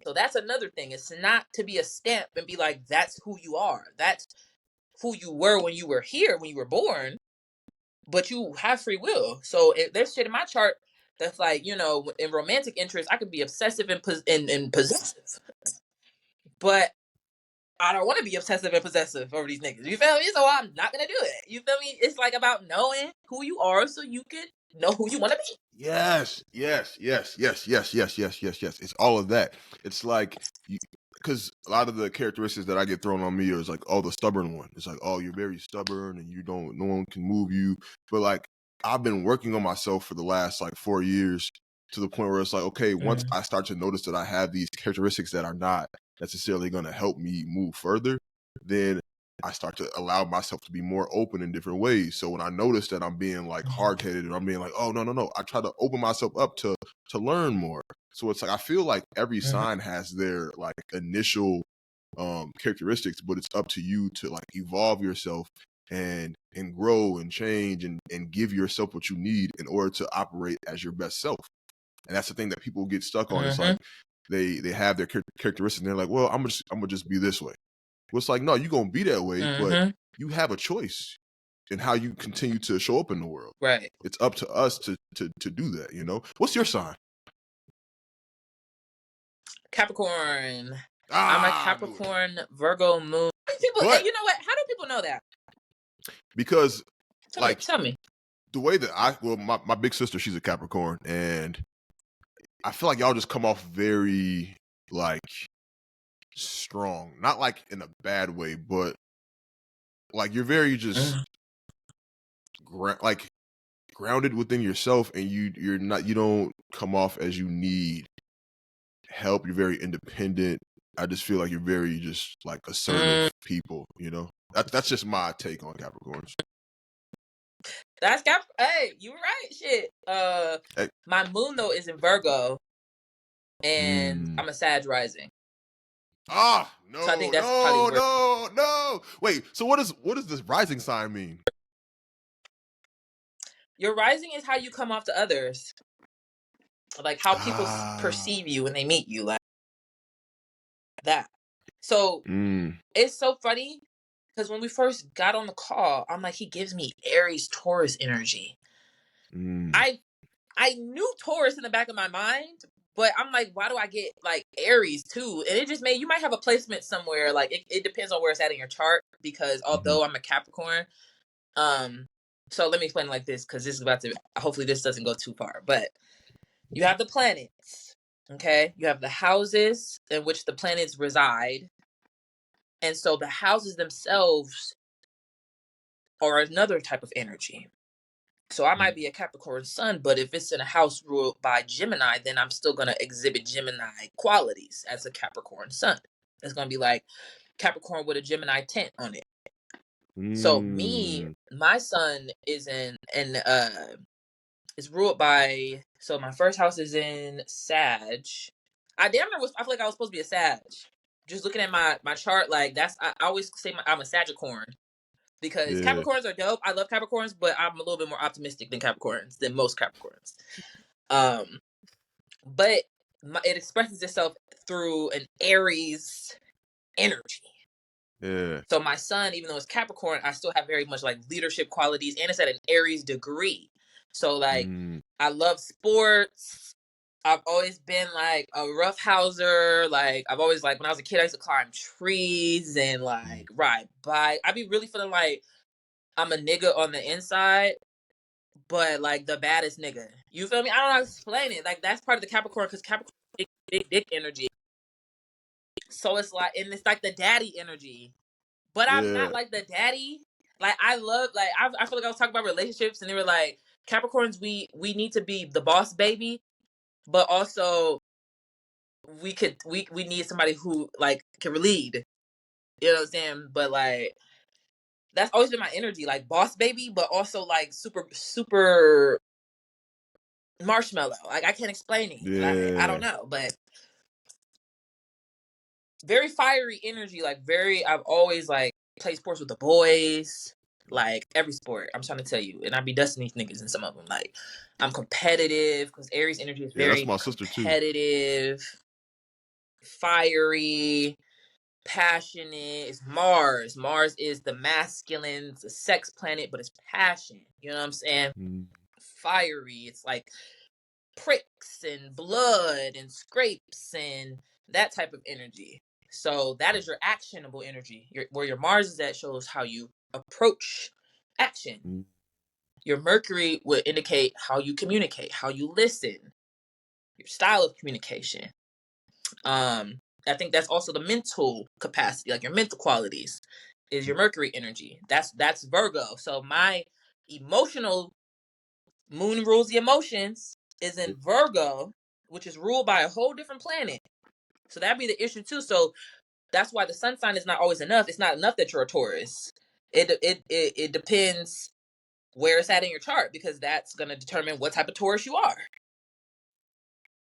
So that's another thing. It's not to be a stamp and be like, that's who you are. That's who you were when you were here, when you were born, but you have free will. So if there's shit in my chart that's like, in romantic interest, I could be obsessive and possessive. But I don't want to be obsessive and possessive over these niggas. You feel me? So I'm not gonna do it. You feel me? It's like about knowing who you are so you can know who you want to be. Yes. It's all of that. It's like because a lot of the characteristics that I get thrown on me is like, oh, the stubborn one. It's like, oh, you're very stubborn and no one can move you. But like, I've been working on myself for the last like 4 years to the point where it's like, okay, once I start to notice that I have these characteristics that are not necessarily going to help me move further, then I start to allow myself to be more open in different ways. So when I notice that I'm being like hard-headed and I'm being like, oh, no, I try to open myself up to learn more. So it's like, I feel like every sign has their like initial characteristics, but it's up to you to like evolve yourself and grow and change and give yourself what you need in order to operate as your best self. And that's the thing that people get stuck on. It's like they have their characteristics and they're like, well, I'm gonna just be this way. Well, it's like, no, you're gonna be that way, but you have a choice in how you continue to show up in the world. Right. It's up to us to do that, you know? What's your sign? Capricorn. I'm a Capricorn, Virgo moon. People, and you know what? How do people know that? Because tell me. The way that my big sister, she's a Capricorn, and I feel like y'all just come off very like strong. Not like in a bad way, but like you're very just grounded within yourself, and you don't come off as you need help. You're very independent. I just feel like you're very just like assertive people, you know? That's just my take on Capricorns. That's hey, you right, shit. My moon though is in Virgo, and I'm a Sag rising. No, so I think that's probably no. Wait, so what does this rising sign mean? Your rising is how you come off to others, like how people perceive you when they meet you, like that. So it's so funny because when we first got on the call, I'm like, he gives me Aries Taurus energy. I knew Taurus in the back of my mind, but I'm like, why do I get like Aries too? And it just you might have a placement somewhere. Like it depends on where it's at in your chart, because although I'm a Capricorn, so let me explain it like this, because this is about to, hopefully this doesn't go too far, but you have the planets, okay? You have the houses in which the planets reside. And so the houses themselves are another type of energy. So I might be a Capricorn sun, but if it's in a house ruled by Gemini, then I'm still going to exhibit Gemini qualities as a Capricorn sun. It's going to be like Capricorn with a Gemini tint on it. So my sun is is ruled by, so my first house is in Sag. I feel like I was supposed to be a Sag. Just looking at my chart, like I always say I'm a Sagicorn. Because Capricorns are dope. I love Capricorns, but I'm a little bit more optimistic than most Capricorns. But it expresses itself through an Aries energy. Yeah. So my sun, even though it's Capricorn, I still have very much like leadership qualities, and it's at an Aries degree. So like, I love sports. I've always been like a roughhouser. Like I've always, like when I was a kid, I used to climb trees and like ride bike. I'd be really feeling like I'm a nigga on the inside, but like the baddest nigga. You feel me? I don't know how to explain it. Like that's part of the Capricorn, because Capricorn is big dick energy. So it's like, and it's like the daddy energy. But I'm not like the daddy. Like I love, like I feel like I was talking about relationships, and they were like, Capricorns, we need to be the boss baby, but also we need somebody who like can lead. You know what I'm saying? But like that's always been my energy, like boss baby, but also like super marshmallow. Like I can't explain it. Like I don't know, but very fiery energy. Like I've always like played sports with the boys. Like every sport, I'm trying to tell you, and I be dusting these niggas in some of them. Like I'm competitive, because Aries energy is very competitive, fiery, passionate. It's Mars. Mars is the masculine, it's a sex planet, but it's passion. You know what I'm saying? Fiery. It's like pricks and blood and scrapes and that type of energy. So that is your actionable energy. Where your Mars is at shows how you approach action. Mm. Your Mercury would indicate how you communicate, how you listen, your style of communication. I think that's also the mental capacity, like your mental qualities, is your Mercury energy. That's Virgo. So my emotional moon rules the emotions is in Virgo, which is ruled by a whole different planet. So that'd be the issue too. So that's why the sun sign is not always enough. It's not enough that you're a Taurus. It depends where it's at in your chart, because that's gonna determine what type of Taurus you are.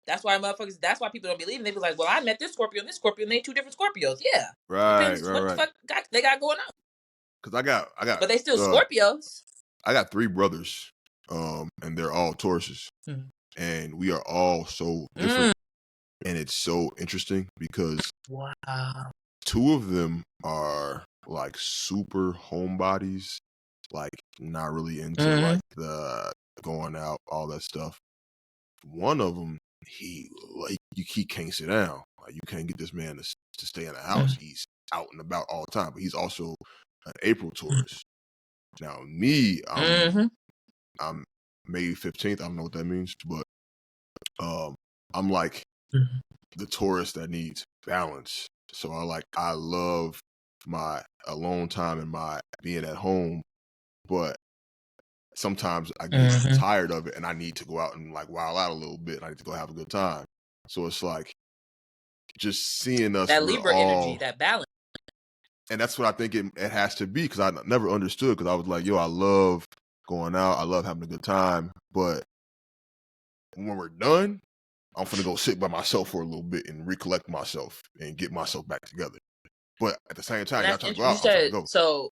That's why people don't believe. They be like, well, I met this Scorpio and they 2 different Scorpios. Yeah. Depends what the fuck they got going on. Cause I got but they still Scorpios. I got 3 brothers, and they're all Tauruses, and we are all so different, and it's so interesting because wow, 2 of them are like super homebodies, like not really into like the going out, all that stuff. One of them, he can't sit down. Like, you can't get this man to stay in the house. He's out and about all the time, but he's also an April Taurus. Now me, I'm May 15th. I don't know what that means, but I'm like the Taurus that needs balance. So I love my alone time and my being at home, but sometimes I get tired of it and I need to go out and like wild out a little bit. I need to go have a good time. So it's like just seeing us, that we're Libra all energy, that balance. And that's what I think it has to be, because I never understood, because I was like, yo, I love going out. I love having a good time. But when we're done, I'm going to go sit by myself for a little bit and recollect myself and get myself back together. But at the same time, y'all trying to go out, I'm trying to go. So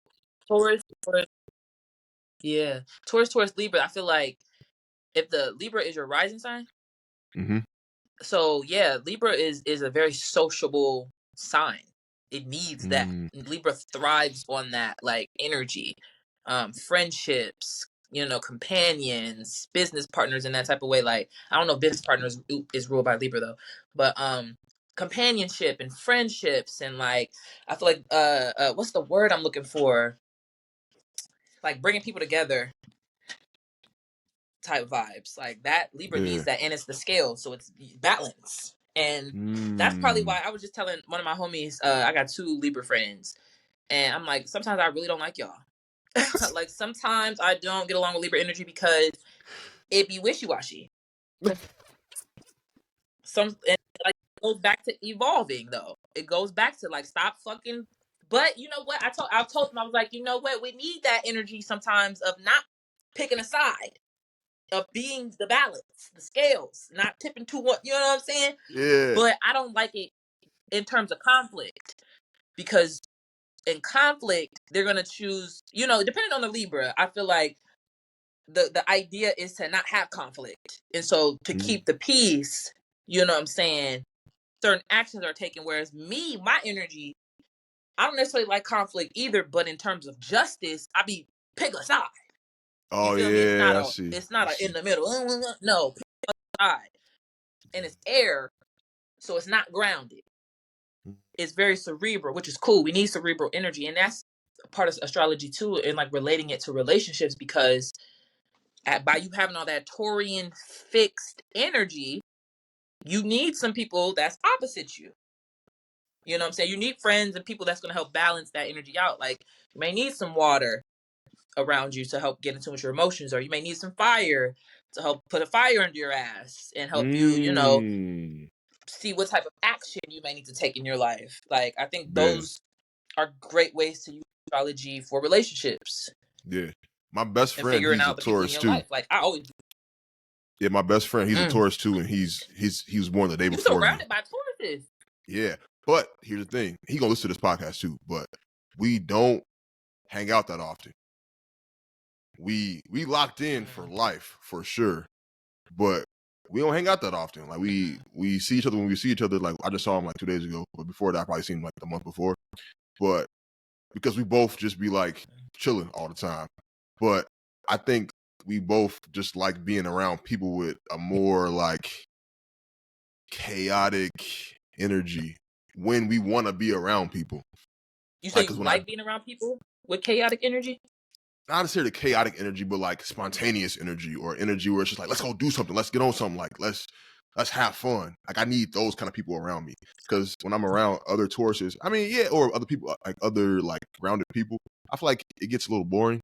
Taurus, yeah. Taurus, Libra, I feel like if the Libra is your rising sign, so yeah, Libra is a very sociable sign. It needs that. Libra thrives on that, like, energy, friendships, companions, business partners in that type of way. Like, I don't know if business partners is ruled by Libra though, but companionship and friendships, and like, I feel like what's the word I'm looking for? Like, bringing people together type vibes. Like, that Libra needs that, and it's the scale, so it's balance. And that's probably why I was just telling one of my homies, I got 2 Libra friends, and I'm like, sometimes I really don't like y'all. Like, sometimes I don't get along with Libra energy because it be wishy-washy. And like, it goes back to evolving though. It goes back to like, stop fucking. But you know what? I told him, I was like, you know what? We need that energy sometimes of not picking a side, of being the balance, the scales, not tipping to one. You know what I'm saying? Yeah. But I don't like it in terms of conflict, because in conflict they're gonna choose. Depending on the Libra, I feel like the idea is to not have conflict, and so to keep the peace. You know what I'm saying? Certain actions are taken. Whereas me, my energy, I don't necessarily like conflict either. But in terms of justice, I be pick a side. Oh, you feel me? yeah, It's not a in the middle. No, pick a side. And it's air, so it's not grounded. It's very cerebral, which is cool. We need cerebral energy, and that's part of astrology too, and like relating it to relationships, because by you having all that Taurian fixed energy, you need some people that's opposite you. You know what I'm saying? You need friends and people that's going to help balance that energy out. Like, you may need some water around you to help get in tune with your emotions, or you may need some fire to help put a fire under your ass and help you, see what type of action you may need to take in your life. Like, I think those are great ways to use astrology for relationships. Yeah. My best friend, he's a Taurus too. Life. Like, I always. Yeah, my best friend, he's a Taurus too, and he was born the day before me. You're surrounded by Tauruses. Yeah, but here's the thing: he gonna listen to this podcast too. But we don't hang out that often. We locked in for life for sure, but we don't hang out that often. Like, we see each other when we see each other. Like, I just saw him like 2 days ago, but before that, I probably seen him like the month before. But because we both just be like chilling all the time. But I think we both just like being around people with a more like chaotic energy. when we want to be around people. You say you like being around people with chaotic energy? Not necessarily chaotic energy, but like spontaneous energy, or energy where it's just like, let's go do something, let's get on something, like let's have fun. Like I need those kind of people around me, because when I'm around other Tauruses, I mean, yeah, or other people, like other like grounded people, I feel like it gets a little boring.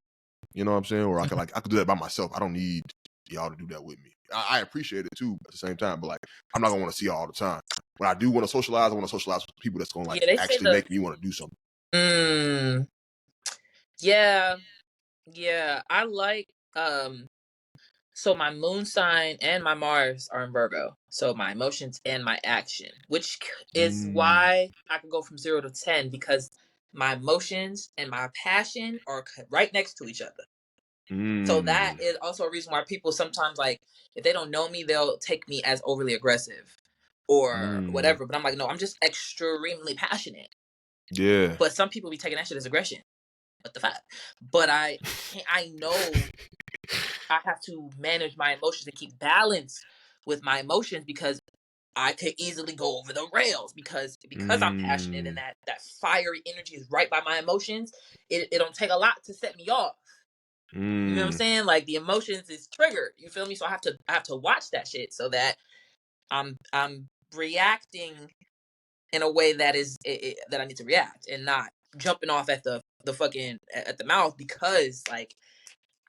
You know what I'm saying? Or I could do that by myself. I don't need y'all to do that with me. I appreciate it too at the same time, but like I'm not gonna want to see y'all all the time. When I do want to socialize, I want to socialize with people that's gonna like actually make me want to do something. Yeah, I like so my moon sign and my Mars are in Virgo. So my emotions and my action, which is why I can go from 0 to 10, because my emotions and my passion are right next to each other. So that is also a reason why people sometimes, like, if they don't know me, they'll take me as overly aggressive or whatever. But I'm like, no, I'm just extremely passionate. Yeah. But some people be taking that shit as aggression. What the fuck? But I know I have to manage my emotions and keep balance with my emotions, because I could easily go over the rails because I'm passionate, and that fiery energy is right by my emotions. It don't take a lot to set me off. You know what I'm saying? Like the emotions is triggered. You feel me? So I have to watch that shit so that I'm reacting in a way that is that I need to react, and not jumping off at the fucking at the mouth, because like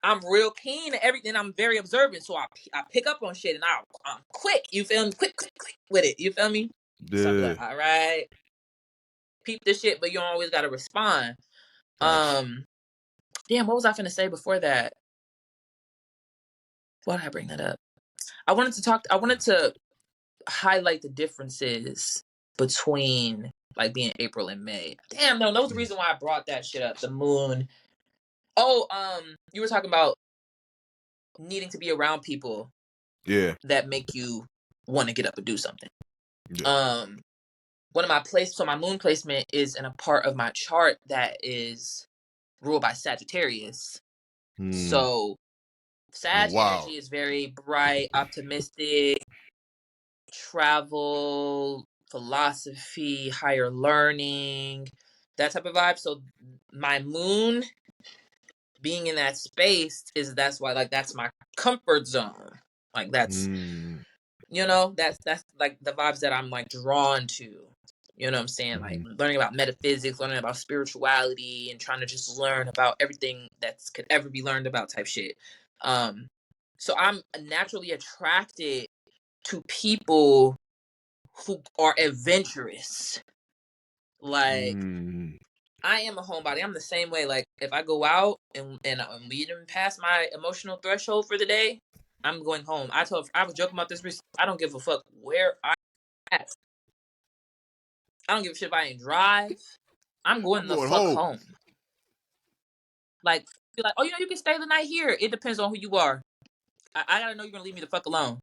I'm real keen at everything. I'm very observant, so I pick up on shit, and I'm quick. You feel me? Quick with it. You feel me? Yeah. So I be like, all right, peep this shit, but you don't always gotta respond. Damn, what was I finna say before that? Why did I bring that up? I wanted to highlight the differences between like being April and May. Damn, no, that was the reason why I brought that shit up. The moon. Oh, you were talking about needing to be around people, that make you want to get up and do something. One of my so my moon placement is in a part of my chart that is ruled by Sagittarius. So Sag energy is very bright, optimistic, travel, philosophy, higher learning, that type of vibe. So my moon being in that space that's why, like, that's my comfort zone. Like that's you know, that's like the vibes that I'm like drawn to. You know what I'm saying? Like learning about metaphysics, learning about spirituality, and trying to just learn about everything that could ever be learned about type shit. So I'm naturally attracted to people who are adventurous. Like I am a homebody. I'm the same way. Like if I go out and we didn't pass my emotional threshold for the day, I'm going home. I was joking about this recently. I don't give a fuck where I at. I don't give a shit if I ain't drive. I'm going the fuck home. Like be like, oh, you can stay the night here. It depends on who you are. I gotta know you're gonna leave me the fuck alone.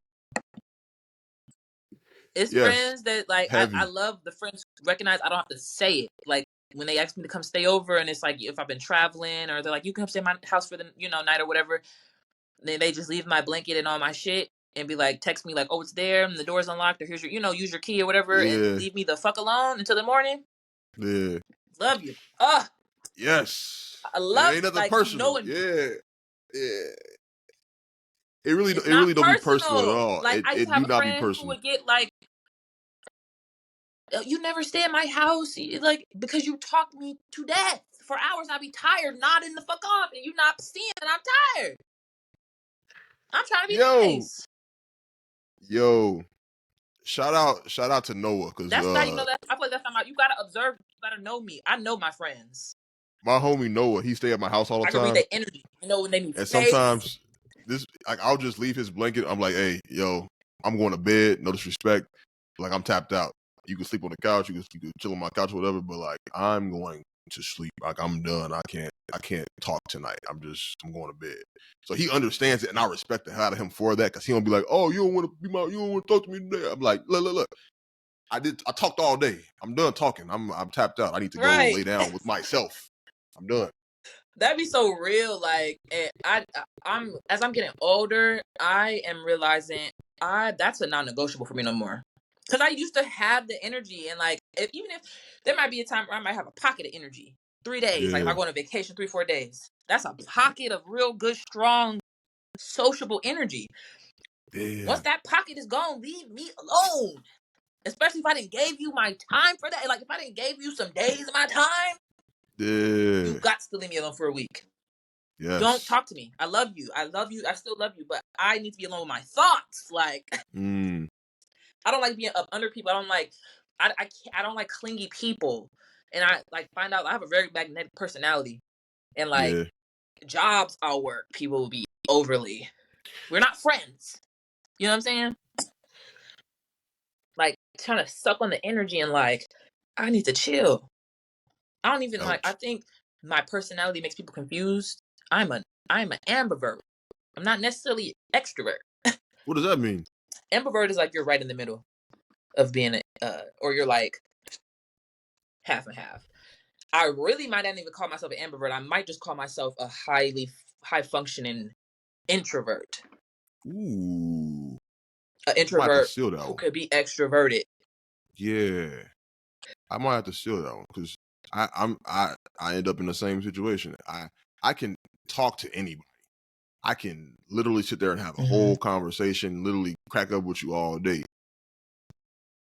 It's friends that like I love the friends who recognize I don't have to say it. Like when they ask me to come stay over, and it's like if I've been traveling, or they're like, you can come stay at my house for the night or whatever. Then they just leave my blanket and all my shit and be like, text me like, oh, it's there and the door's unlocked, or here's your use your key or whatever, and leave me the fuck alone until the morning. Yeah. Love you. Yes. I love it ain't nothing like personal. Yeah. It really don't be personal at all. Like I used to have a friend who would get like, you never stay at my house, like because you talk me to death for hours. I be tired, nodding the fuck off, and you not seeing that I'm tired. I'm trying to be nice. Yo, shout out to Noah, because that's not, that I feel like that's not you gotta observe, you gotta know me. I know my friends. My homie Noah, he stay at my house all the time. I can read their energy. When they need and space. Sometimes I'll just leave his blanket. I'm like, hey, yo, I'm going to bed. No disrespect. Like I'm tapped out. You can sleep on the couch. You can chill on my couch or whatever. But like I'm going to sleep. Like I'm done. I can't talk tonight. I'm going to bed. So he understands it, and I respect the hell out of him for that, because he don't be like, oh, you don't want to talk to me today. I'm like, look. I talked all day. I'm done talking. I'm tapped out. I need to go lay down with myself. I'm done. That'd be so real. Like, and I'm as I'm getting older, I am realizing that's a non-negotiable for me no more. Because I used to have the energy, and like, even if there might be a time where I might have a pocket of energy, 3 days. Like if I Yeah. go on a vacation, 3, 4 days, that's a pocket of real good, strong, sociable energy. Yeah. Once that pocket is gone, leave me alone. Especially if I didn't gave you my time for that. Like if I didn't gave you some days of my time, you Yeah. got to leave me alone for a week. Don't Yes. talk to me. I love you. I love you. I still love you, but I need to be alone with my thoughts. Like Mm. I don't like being up under people. I don't like I don't like clingy people. And I like find out I have a very magnetic personality. And like Yeah. jobs I'll work, people will be overly. We're not friends. You know what I'm saying? Like trying to suck on the energy and like I need to chill. I don't even like I Ouch. think my personality makes people confused. I'm a I'm an ambivert. I'm not necessarily extrovert. What does that mean? Ambivert is like you're right in the middle of being or you're like half and half. I really might not even call myself an ambivert. I might just call myself a high functioning introvert. Ooh. An I might have to introvert seal that who one. could be extroverted. Yeah. I might have to seal that one because I end up in the same situation. I can talk to anybody. I can literally sit there and have a Mm-hmm. whole conversation, literally crack up with you all day.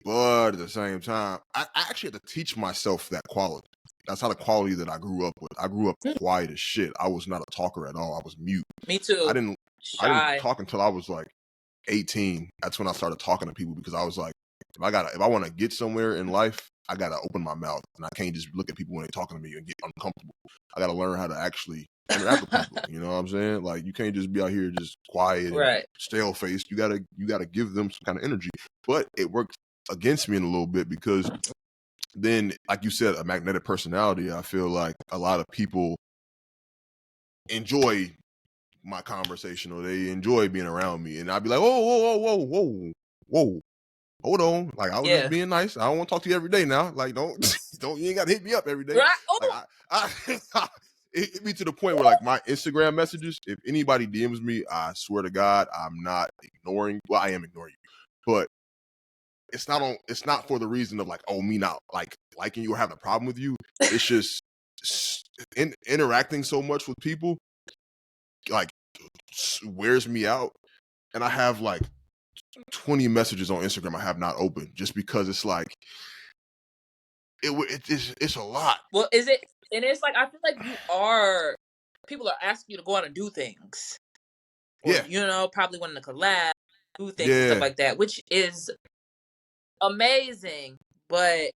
But at the same time, I actually had to teach myself that quality. That's how the quality that I grew up with. I grew up quiet as shit. I was not a talker at all. I was mute. Me I too. didn't I didn't Shy. talk until I was like 18. That's when I started talking to people because I was like, if I want to get somewhere in life, I gotta open my mouth and I can't just look at people when they're talking to me and get uncomfortable. I gotta learn how to actually interact with people. You know what I'm saying? Like you can't just be out here just quiet and Right. stale faced. You gotta give them some kind of energy. But it worked against me in a little bit because then, like you said, a magnetic personality. I feel like a lot of people enjoy my conversation or they enjoy being around me, and I'd be like, whoa, whoa, whoa, whoa, whoa, whoa. Hold on, like I was just Yeah. being nice. I don't want to talk to you every day now. Like, don't you ain't got to hit me up every day. Right. Like, Oh. it be to the point where like my Instagram messages, if anybody DMs me, I swear to God, I'm not ignoring. Well, I am ignoring you, but it's not for the reason of like, oh, me not like liking you or having a problem with you. It's just interacting so much with people, like wears me out, and I have like 20 messages on Instagram I have not opened just because it's like it's a lot. Well, is it? And it's like I feel like people are asking you to go out and do things, or Yeah, probably wanting to collab, do things and stuff yeah, like that, which is amazing, but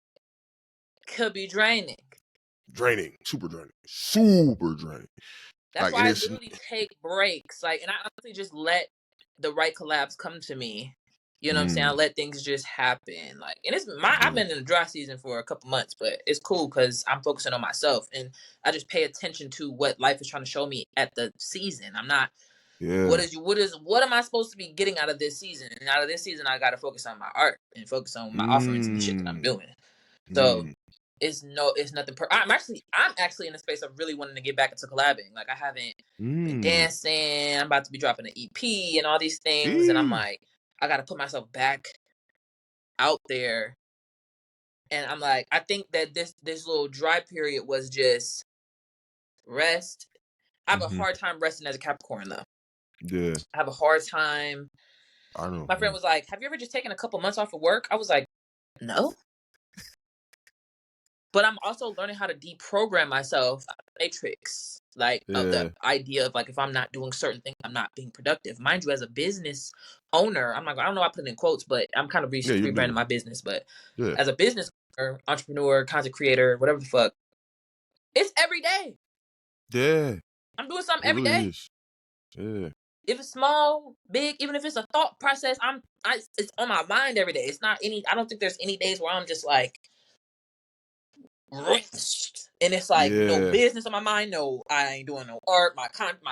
could be draining. draining, super draining. That's Like, and why I it's literally take breaks, like, and I honestly just let the right collabs come to me. You know what I'm saying? I mm, let things just happen. Like, and I've yeah, been in a dry season for a couple months, but it's cool because I'm focusing on myself and I just pay attention to what life is trying to show me at the season. I'm not, yeah, what am I supposed to be getting out of this season? And out of this season, I got to focus on my art and focus on my offerings and the shit that I'm mm, doing. So mm, it's nothing. I'm actually in the space of really wanting to get back into collabing. Like I haven't been mm. dancing. I'm about to be dropping an EP and all these things, and I'm Eee. like, I gotta put myself back out there. And I'm like, I think that this little dry period was just rest. I have a Mhm. hard time resting as a Capricorn though. Yeah, I have a hard time. I know. My friend Yeah. was like, "Have you ever just taken a couple months off of work?" I was like, "No." But I'm also learning how to deprogram myself out of the matrix, like of the Yeah, idea of like if I'm not doing certain things, I'm not being productive. Mind you, as a business owner, I'm like I don't know why I put it in quotes, but I'm kind of yeah, you rebranding do. my business. But Yeah, as a business owner, entrepreneur, content creator, whatever the fuck, it's every day. yeah, I'm doing something it every really day. is. Yeah, If it's small, big, even if it's a thought process, it's on my mind every day. It's not any. I don't think there's any days where I'm just like rest. And it's like no yeah, business on my mind. No, I ain't doing no art. My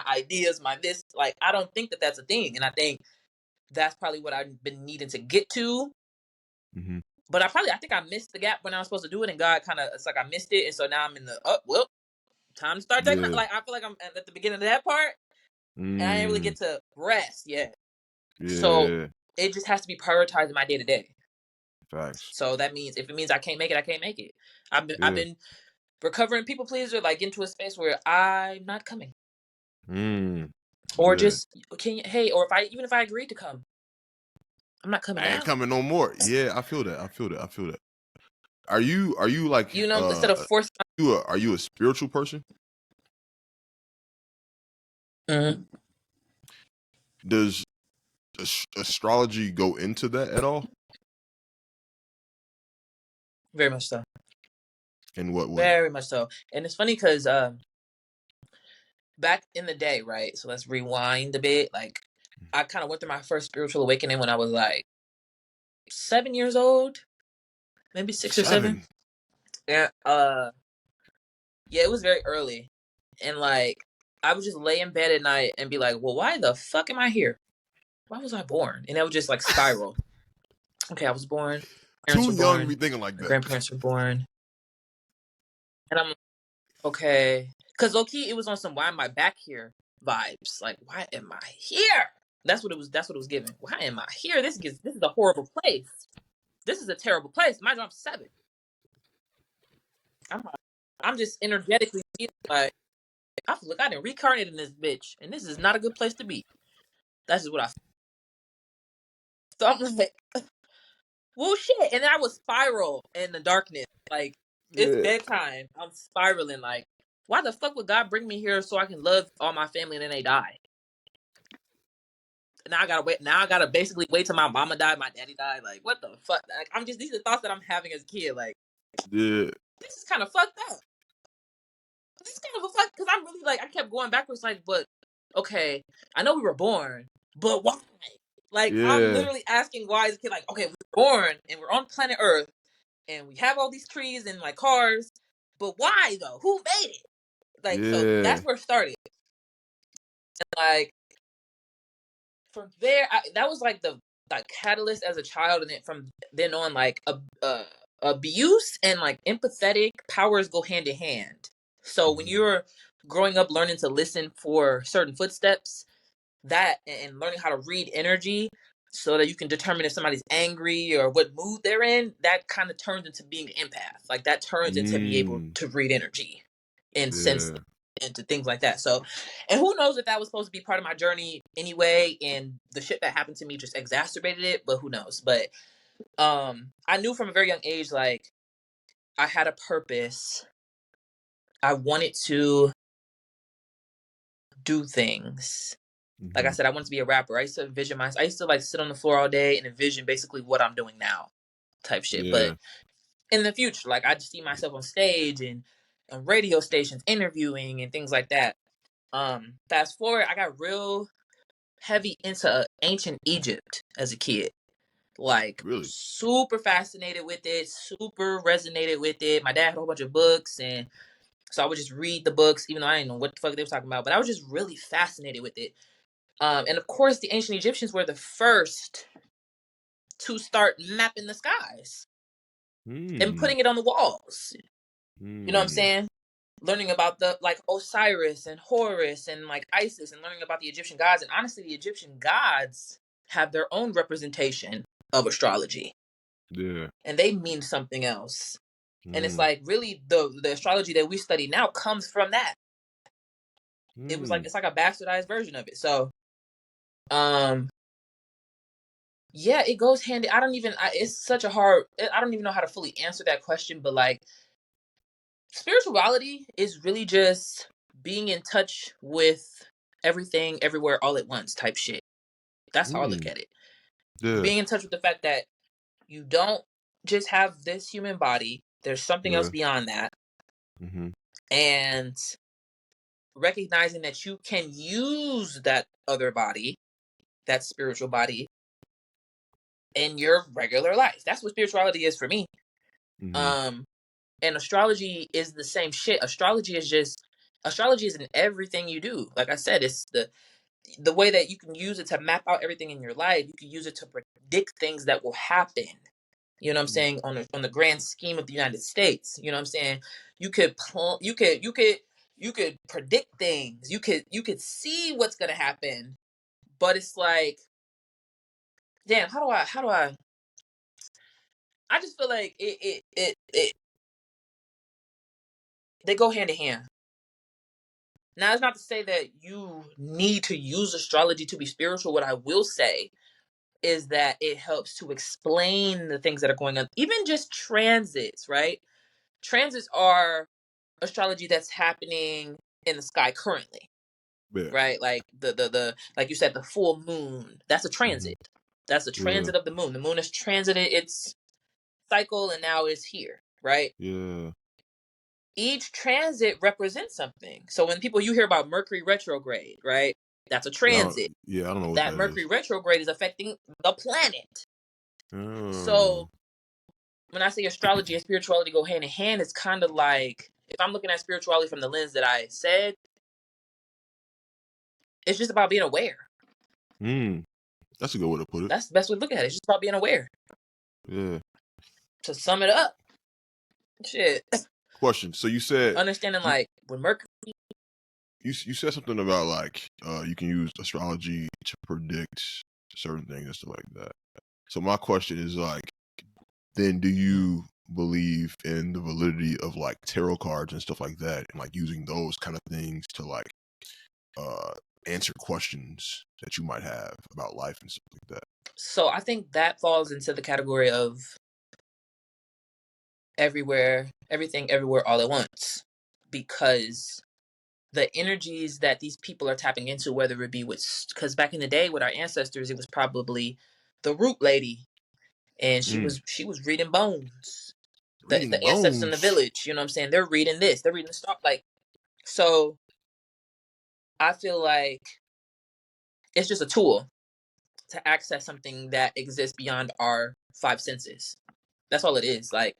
ideas, my this. Like I don't think that that's a thing. And I think that's probably what I've been needing to get to. mhm, But I think I missed the gap when I was supposed to do it, and God kind of it's like I missed it, and so now I'm in the time to start taking it. yeah, Like I feel like I'm at the beginning of that part, and I didn't really mm, get to rest yet. So yeah, it just has to be prioritized in my day to day. Facts. So that means if it means I can't make it, I can't make it. I've Yeah. been recovering people pleaser, like into a space where I'm not coming. Or Yeah. just hey, or if I agreed to come, I'm not coming I ain't now. coming no more. Yeah, I feel that. I feel that. I feel that. Are you like You know, instead of forcing. are you a spiritual person? Mhm. Does astrology go into that at all? Very much so. In what way? Very much so. And it's funny because back in the day, right? So let's rewind a bit. Like, I kind of went through my first spiritual awakening when I was like 7 years old, maybe 6 or 7. 7. Yeah. Yeah, it was very early, and like I would just lay in bed at night and be like, "Well, why the fuck am I here? Why was I born?" And I would just like spiral. Okay, I was born. Parents Too were young to be born. thinking like My that. grandparents were born, and I'm like, okay, because low key it was on some "why am I back here" vibes. Like, why am I here? That's what it was. That's what it was giving. Why am I here? This is a horrible place. This is a terrible place. Mind you, I'm 7. I'm I'm just energetically feeling like I feel like I didn't reincarnate in this bitch, and this is not a good place to be. That's just what I feel. So I'm like, well, shit. And then I would spiral in the darkness. Like, it's Yeah. bedtime. I'm spiraling. Like, why the fuck would God bring me here so I can love all my family and then they die? Now I gotta wait. Now I gotta basically wait till my mama died, my daddy died. Like, what the fuck? Like, these are thoughts that I'm having as a kid. Like, Yeah. this is kind of fucked up. This is kind of a fuck, because I'm really like, I kept going backwards. Like, but okay, I know we were born, but why? Like, I'm Yeah. literally asking why as a kid. Like, okay, we were born and we're on planet Earth and we have all these trees and like cars, but why though? Who made it? Like, so Yeah. that's where it started. Like, from there, that was like the like catalyst as a child, and then from then on, like abuse and like empathetic powers go hand in hand. So when you're growing up learning to listen for certain footsteps, that and learning how to read energy so that you can determine if somebody's angry or what mood they're in, that kind of turns into being an empath. Like that turns into be able Mm. to read energy and sense Yeah. into things like that. So, and who knows if that was supposed to be part of my journey anyway, and the shit that happened to me just exacerbated it, but who knows. But I knew from a very young age, like, I had a purpose. I wanted to do things. Like I said, I wanted to be a rapper. I used to envision I used to like sit on the floor all day and envision basically what I'm doing now, type shit. But Yeah. in the future, like I just see myself on stage and on radio stations interviewing and things like that. Fast forward, I got real heavy into ancient Egypt as a kid. Like Really? super fascinated with it, super resonated with it. My dad had a whole bunch of books, and so I would just read the books, even though I didn't know what the fuck they were talking about. But I was just really fascinated with it. And of course, the ancient Egyptians were the first to start mapping the skies and Mm. putting it on the walls. You know what I'm Mm. saying? Learning about the like Osiris and Horus and like Isis, and learning about the Egyptian gods. And honestly, the Egyptian gods have their own representation of astrology, Yeah. and they mean something else. And it's Mm. like really the astrology that we study now comes from that. It was like Mm. it's like a bastardized version of it. So um yeah, it goes hand. I don't even. It's such a hard. I don't even know how to fully answer that question. But like, spirituality is really just being in touch with everything, everywhere, all at once, type shit. That's how I look Mm. at it. Yeah. Being in touch with the fact that you don't just have this human body. There's something else Yeah. beyond that, Mm-hmm. and recognizing that you can use that other body, that spiritual body, in your regular life. That's what spirituality is for me. Mm-hmm. Um, and astrology is the same shit. Astrology is in everything you do. Like I said, it's the way that you can use it to map out everything in your life. You can use it to predict things that will happen. You know what I'm saying? On the grand scheme of the United States, you know what I'm saying? You could you could predict things. You could see what's gonna happen, but it's like, damn, how do I I just feel like they go hand in hand. Now, it's not to say that you need to use astrology to be spiritual. What I will say is that it helps to explain the things that are going on, even just transits, right? Transits are astrology that's happening in the sky currently, Yeah. right? Like the like you said, the full moon. That's a transit. That's a Yeah. transit of the moon. The moon has transited its cycle and now it's here, right? Yeah. Each transit represents something. So when you hear about Mercury retrograde, right? That's a transit. I don't know what That that is. Mercury retrograde is affecting the planet. Oh. So when I say astrology and spirituality go hand in hand, it's kind of like, if I'm looking at spirituality from the lens that I said, it's just about being aware. That's a good way to put it. That's the best way to look at it. It's just about being aware. Yeah. To sum it up, shit. Question. So you said Understanding like when Mercury. you said something about like you can use astrology to predict certain things and stuff like that. So my question is like, then do you believe in the validity of like tarot cards and stuff like that, and like using those kind of things to like answer questions that you might have about life and stuff like that? So I think that falls into the category of everything, everywhere, all at once, because the energies that these people are tapping into, whether it be because back in the day with our ancestors, it was probably the root lady, and she was reading bones. Reading The ancestors in the bones. village, you know what I'm saying? They're reading this, they're reading the stuff. Like, so I feel like it's just a tool to access something that exists beyond our five senses. That's all it is. Like,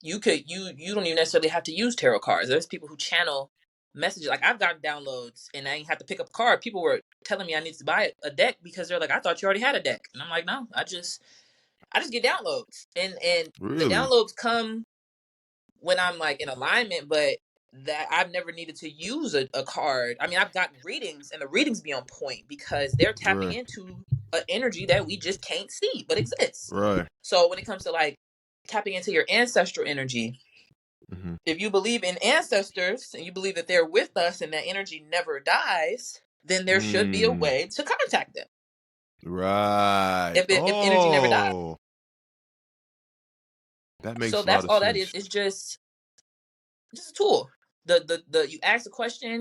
you don't even necessarily have to use tarot cards. There's people who channel messages. Like, I've gotten downloads and I ain't have to pick up a card. People were telling me I need to buy a deck because they're like, I thought you already had a deck. And I'm like, no, I just get downloads. And the Really? downloads come when I'm like in alignment, but that I've never needed to use a card. I mean, I've gotten readings and the readings be on point because they're tapping Right. into an energy that we just can't see but exists. Right. So when it comes to like tapping into your ancestral energy, if you believe in ancestors and you believe that they're with us and that energy never dies, then there should be a way to contact them. Right. If energy never dies. That makes So a lot that's of all that is. sense. It's just a tool. The you ask a question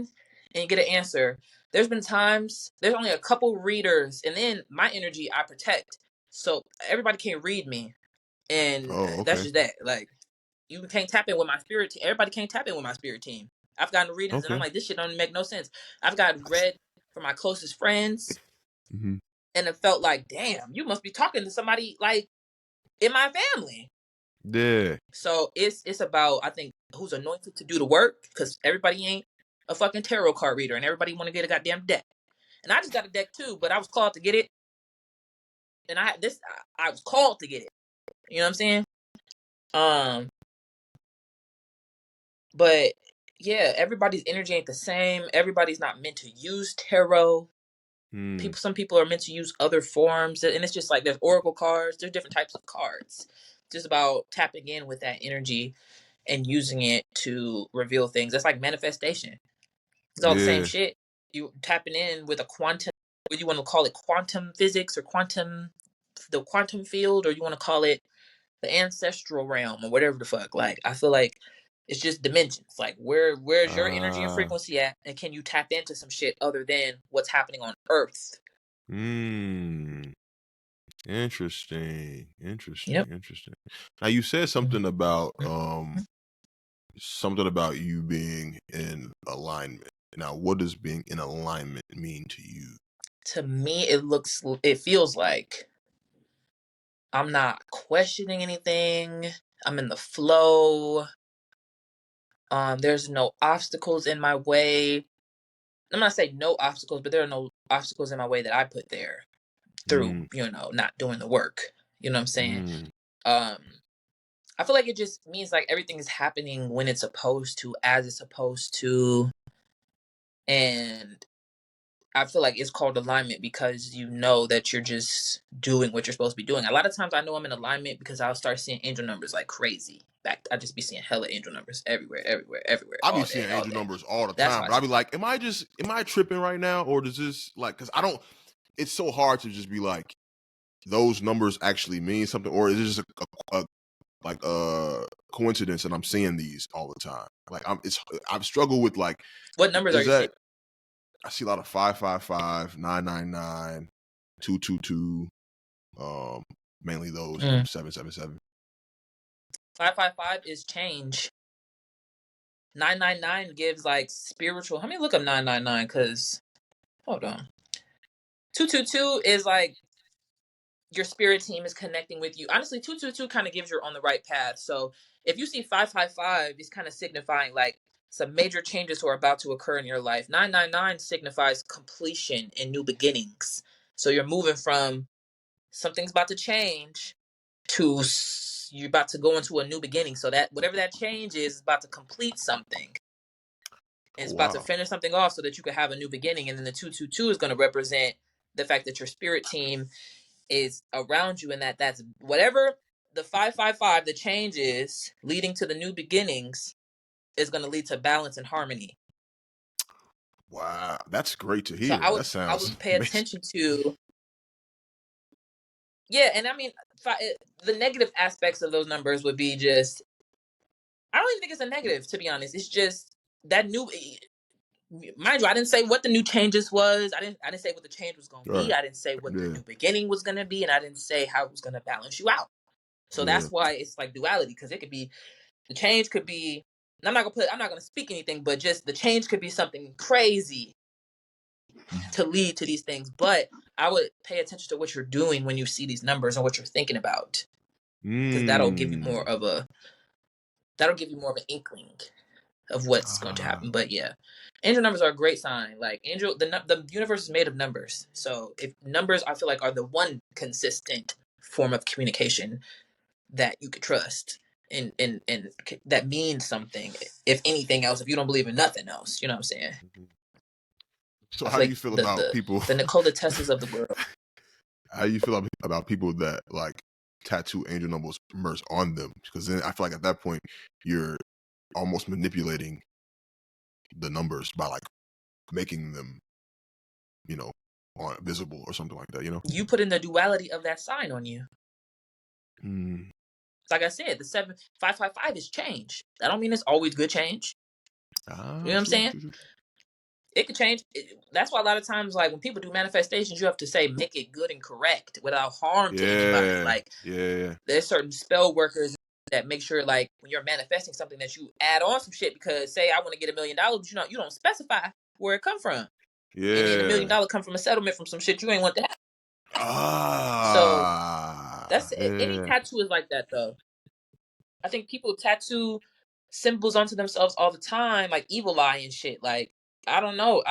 and you get an answer. There's been times, there's only a couple readers, and then my energy I protect. So everybody can't read me. And Oh, that's okay. just that. Like, you can't tap in with my spirit team. Everybody can't tap in with my spirit team. I've gotten readings and I'm Okay. like, this shit don't make no sense. I've gotten read from my closest friends and it felt like, damn, you must be talking to somebody like in my family. Yeah. So it's about, I think, who's anointed to do the work, because everybody ain't a fucking tarot card reader and everybody want to get a goddamn deck. And I just got a deck too, but I was called to get it. And I was called to get it. You know what I'm saying? But yeah, everybody's energy ain't the same. Everybody's not meant to use tarot. Some people are meant to use other forms, and it's just like there's oracle cards. There's different types of cards. Just about tapping in with that energy and using it to reveal things. That's like manifestation. It's all the same Yeah. shit. You tapping in with a quantum, whether you want to call it quantum physics or the quantum field, or you want to call it the ancestral realm or whatever the fuck. Like, I feel like it's just dimensions. Like, where's your energy and frequency at, and can you tap into some shit other than what's happening on Earth? Interesting. Yep. Now you said something about you being in alignment. Now, what does being in alignment mean to you? To me, it feels like I'm not questioning anything. I'm in the flow. There's no obstacles in my way. I'm not saying no obstacles, but there are no obstacles in my way that I put there through, not doing the work. You know what I'm saying? I feel like it just means like everything is happening when it's supposed to, as it's supposed to. And I feel like it's called alignment because you know that you're just doing what you're supposed to be doing. A lot of times I know I'm in alignment because I'll start seeing angel numbers like crazy. I just be seeing hella angel numbers everywhere, I be all day, seeing all angel day. numbers all the That's time, why I but I be say like, am I tripping right now, or does this like? Because I don't. It's so hard to just be like, those numbers actually mean something, or is it just a coincidence that I'm seeing these all the time? Like I've struggled with like, what numbers are is you seeing? that I see a lot of 555, 999, 222, mainly those, 777. 555 is change. 999 gives like spiritual. Let me look up 999 because hold on. 222 is like your spirit team is connecting with you. Honestly, 222 kind of gives you on the right path. So if you see 555, it's kind of signifying like some major changes are about to occur in your life. 999 signifies completion and new beginnings. So you're moving from something's about to change to you're about to go into a new beginning. So that whatever that change is about to complete something. And Oh it's about to wow, finish something off so that you can have a new beginning. And then the 222 is going to represent the fact that your spirit team is around you, and that's whatever the 555, the change is leading to the new beginnings, is going to lead to balance and harmony. wow, that's great to So hear. That I would sounds pay amazing. attention to, yeah. And I mean, the negative aspects of those numbers would be just, I don't even think it's a negative, to be honest. It's just that new, mind you, I didn't say what the new changes was. I didn't say what the change was going to be. Right? I didn't say what the Yeah, new beginning was going to be, and I didn't say how it was going to balance you out. So yeah. that's why it's like duality, because it could be, the change could be, I'm not gonna speak anything, but just the change could be something crazy to lead to these things. But I would pay attention to what you're doing when you see these numbers and what you're thinking about, because Mm. that'll give you more of an inkling of what's going to Ah, happen. But yeah, angel numbers are a great sign. Like the universe is made of numbers. So if numbers, I feel like, are the one consistent form of communication that you could trust, and that means something. If anything else, if you don't believe in nothing else, you know what I'm saying? mhm. So I how feel do like you feel the about the people? the Nikola Teslas of the world. How do you feel about people that like tattoo angel numbers on them? Because then I feel like at that point you're almost manipulating the numbers by like making them, you know, on visible or something like that. You know. You put in the duality of that sign on you. Mm. Like I said, the 7555 is change. That don't mean it's always good change. You know Ah, what I'm true, saying? true, true. It could change. That's why a lot of times, like when people do manifestations, you have to say make it good and correct without harm to anybody. Yeah, Like yeah, there's certain spell workers that make sure, like when you're manifesting something, that you add on some shit, because say I want to get $1 million, but you don't specify where it come from, and then $1 million yeah. come from a settlement from some shit you ain't want to have. So Ah, that's any yeah, tattoo is like that though. I think people tattoo symbols onto themselves all the time, like evil eye and shit. Like I don't know.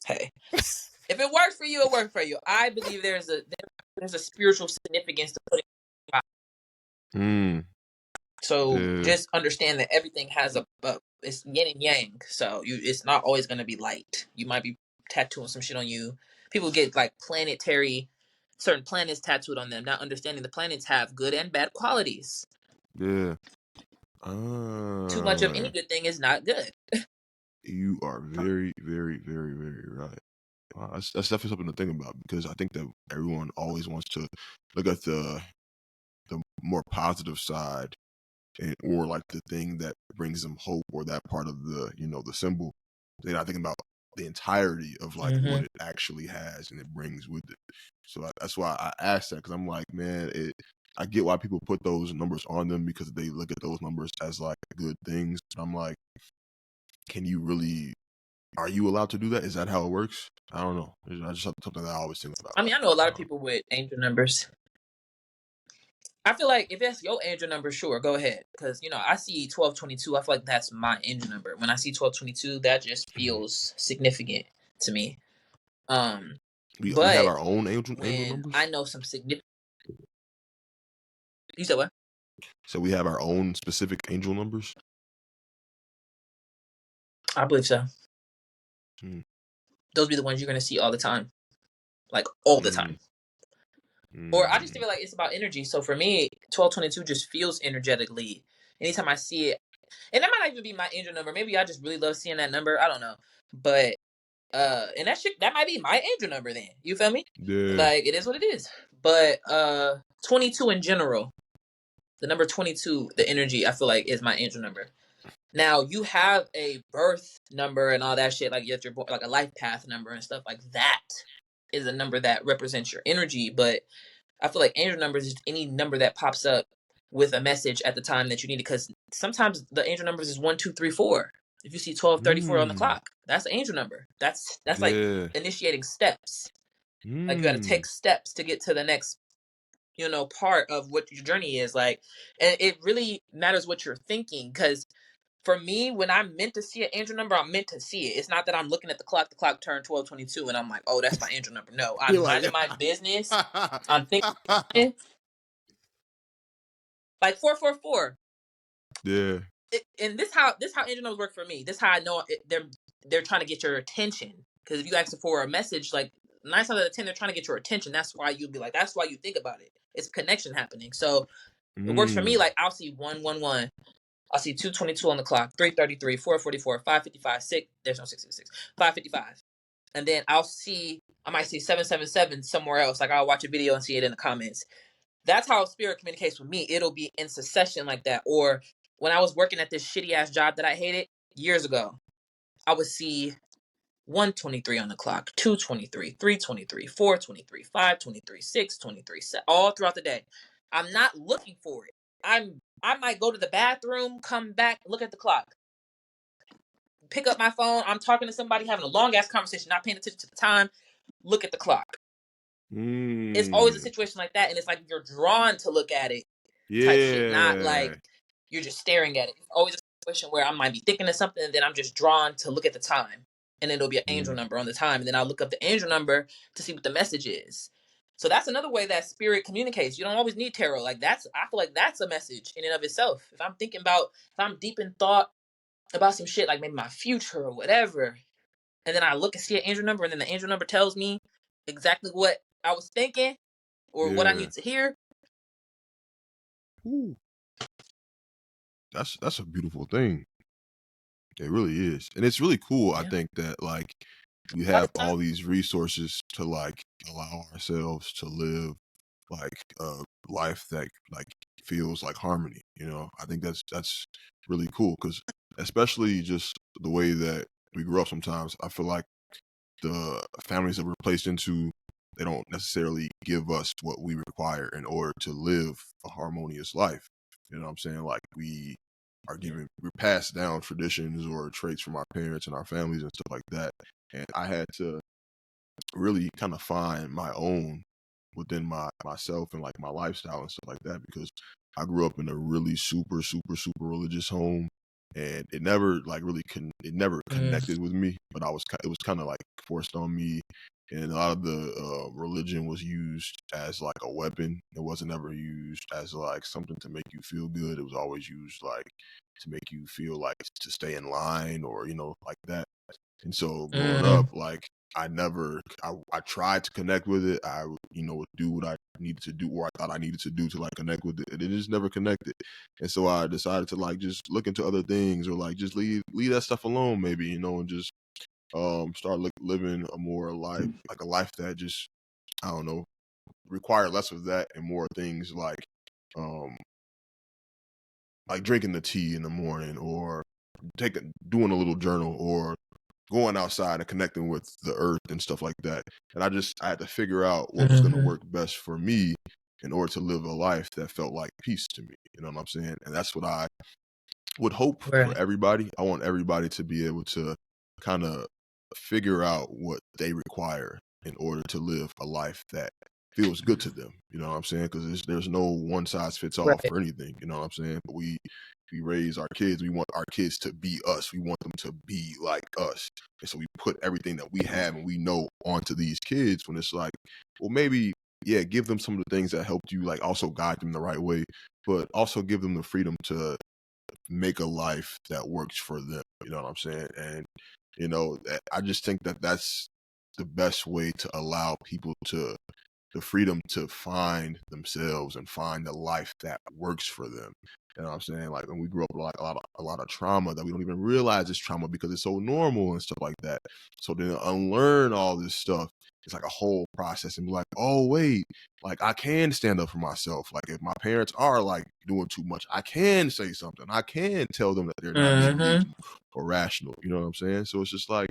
Hey, if it works for you, it works for you. I believe there's a spiritual significance to putting. mm, So yeah, just understand that everything has a it's yin and yang. So it's not always gonna be light. You might be tattooing some shit on you. People get like certain planets tattooed on them, not understanding the planets have good and bad qualities. yeah. Too much of Ah, any good thing is not good. you are very, very, very, very right. Wow, that's definitely something to think about because I think that everyone always wants to look at the more positive side or like the thing that brings them hope or that part of the symbol. They're not thinking about the entirety of like what Mm-hmm. it actually has and it brings with it. So that's why I asked that because I'm like, man, I get why people put those numbers on them because they look at those numbers as like good things. But I'm like, can you really? Are you allowed to do that? Is that how it works? I don't know. It's just something that I always think about. I mean, I know a lot of people with angel numbers. I feel like if that's your angel number, sure, go ahead. Because, I see 1222. I feel like that's my angel number. When I see 1222, that just Mhm. feels significant to me. Um, We have but our own angel when I numbers. know some significant, you said what? So we have our own specific angel numbers. I believe so. Hmm. those be the ones you're going to see all the time, like all the time. Or I just feel like it's about energy. So for me, 1222 just feels energetically. Anytime I see it, and that might not even be my angel number. Maybe I just really love seeing that number. I don't know. But and that might be my angel number then. You feel me? Yeah. Like it is what it is. But 22 in general, the number 22, the energy I feel like is my angel number. Now you have a birth number and all that shit, like your like a life path number and stuff like that is a number that represents your energy. But I feel like angel numbers is any number that pops up with a message at the time that you need it. Because sometimes the angel numbers is 1, 2, 3, 4. If you see 1234 on the clock, that's the angel number. That's like initiating steps. Like you got to take steps to get to the next, part of what your journey is. Like, and it really matters what you're thinking. Because for me, when I'm meant to see an angel number, I'm meant to see it. It's not that I'm looking at the clock turned 1222, and I'm like, oh, that's my angel number. No, I'm minding my business. I'm thinking like 444. Yeah. And this how angel numbers work for me. This how I know they're trying to get your attention. Because if you ask for a message, like 9 times out of 10, they're trying to get your attention. That's why you'll be like, that's why you think about it. It's a connection happening. So it works for me. Like I'll see 111. I'll see 222 on the clock, 333, 444, 555, 6. There's no 666. 555. And then I might see 777 somewhere else. Like I'll watch a video and see it in the comments. That's how spirit communicates with me. It'll be in succession like that. Or when I was working at this shitty ass job that I hated years ago, I would see 123 on the clock, 223, 323, 423, 523, 623, all throughout the day. I'm not looking for it. I might go to the bathroom, come back, look at the clock, pick up my phone. I'm talking to somebody, having a long ass conversation, not paying attention to the time. Look at the clock. It's always a situation like that, and it's like you're drawn to look at it, type shit. Not like you're just staring at it. It's always a situation where I might be thinking of something, and then I'm just drawn to look at the time, and then it'll be an angel number on the time, and then I'll look up the angel number to see what the message is. So that's another way that spirit communicates. You don't always need tarot. Like I feel like that's a message in and of itself. If I'm deep in thought about some shit, like maybe my future or whatever, and then I look and see an angel number, and then the angel number tells me exactly what I was thinking or what I need to hear. Ooh. That's a beautiful thing. It really is. And it's really cool, I think, that like we have all these resources to like allow ourselves to live like a life that like feels like harmony. I think that's really cool, because especially just the way that we grew up sometimes, I feel like the families that we're placed into, they don't necessarily give us what we require in order to live a harmonious life. You know what I'm saying? Like we're passed down traditions or traits from our parents and our families and stuff like that. And I had to really kind of find my own within myself and like my lifestyle and stuff like that, because I grew up in a really super, super, super religious home, and it never like really connected with me, but it was kind of like forced on me. And a lot of the religion was used as like a weapon. It wasn't ever used as like something to make you feel good. It was always used like to make you feel like to stay in line, or like that. And so growing up, like I tried to connect with it. I would do what I needed to do, or I thought I needed to do to like connect with it, and it just never connected. And so I decided to like just look into other things, or like just leave that stuff alone, maybe, and just start living a life that just, I don't know, require less of that and more things um like drinking the tea in the morning, or doing a little journal, or going outside and connecting with the earth and stuff like that. And I had to figure out what was going to work best for me in order to live a life that felt like peace to me. You know what I'm saying? And that's what I would hope for everybody. I want everybody to be able to kind of figure out what they require in order to live a life that feels good to them. You know what I'm saying? Because there's no one size fits all for anything. You know what I'm saying? But we raise our kids. We want our kids to be us. We want them to be like us. And so we put everything that we have and we know onto these kids, when it's like, well, maybe, yeah, give them some of the things that helped you, like also guide them the right way, but also give them the freedom to make a life that works for them. You know what I'm saying? And I just think that that's the best way to allow people to the freedom to find themselves and find the life that works for them. You know what I'm saying? Like, when we grew up with like a lot of trauma that we don't even realize it's trauma because it's so normal and stuff like that. So then unlearn all this stuff. It's like a whole process and be like, oh wait, like I can stand up for myself. Like if my parents are like doing too much, I can say something. I can tell them that they're not being reasonable or rational. You know what I'm saying? So it's just like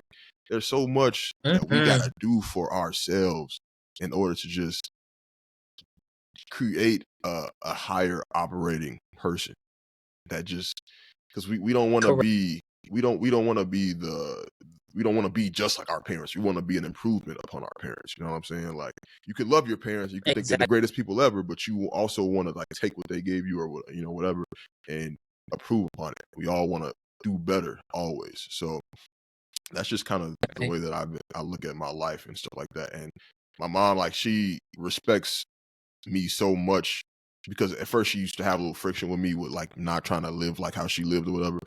there's so much that we gotta do for ourselves in order to just create a higher operating person that just because we don't want to Correct. be we don't want to be we don't want to be just like our parents. We want to be an improvement upon our parents. You know what I'm saying? Like you could love your parents, you could think they're the Exactly. greatest people ever, but you also want to like take what they gave you or what, you know, whatever, and improve upon it. We all want to do better always. So that's just kind of the way that I look at my life and stuff like that. And my mom, like, she respects me so much because at first she used to have a little friction with me with like not trying to live like how she lived or whatever.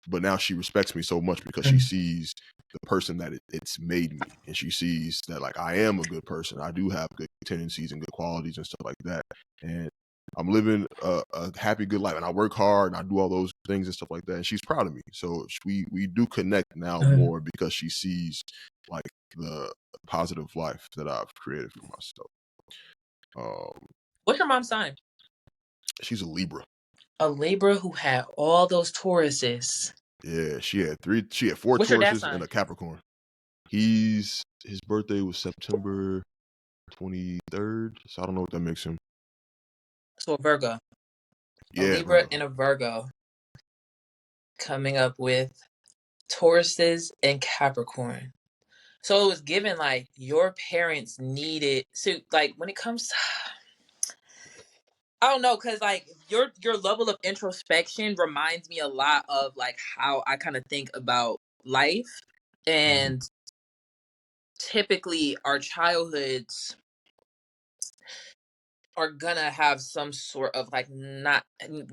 But now she respects me so much because she sees the person that it's made me, and she sees that like I am a good person. I do have good tendencies and good qualities and stuff like that, and I'm living a happy, good life, and I work hard and I do all those things and stuff like that. And she's proud of me, so we do connect now more because she sees like the positive life that I've created for myself. What's your mom's sign? She's a Libra. A Libra who had all those Tauruses. Yeah, she had four What's your dad's Tauruses and sign? a Capricorn. His birthday was September 23rd, so I don't know what that makes him. So a Virgo. A Yeah, Libra Virgo. and a Virgo. Coming up with Tauruses and Capricorn. So it was given like your parents needed, so like when it comes to, I don't know, because like your level of introspection reminds me a lot of like how I kind of think about life. And typically our childhoods are gonna have some sort of like not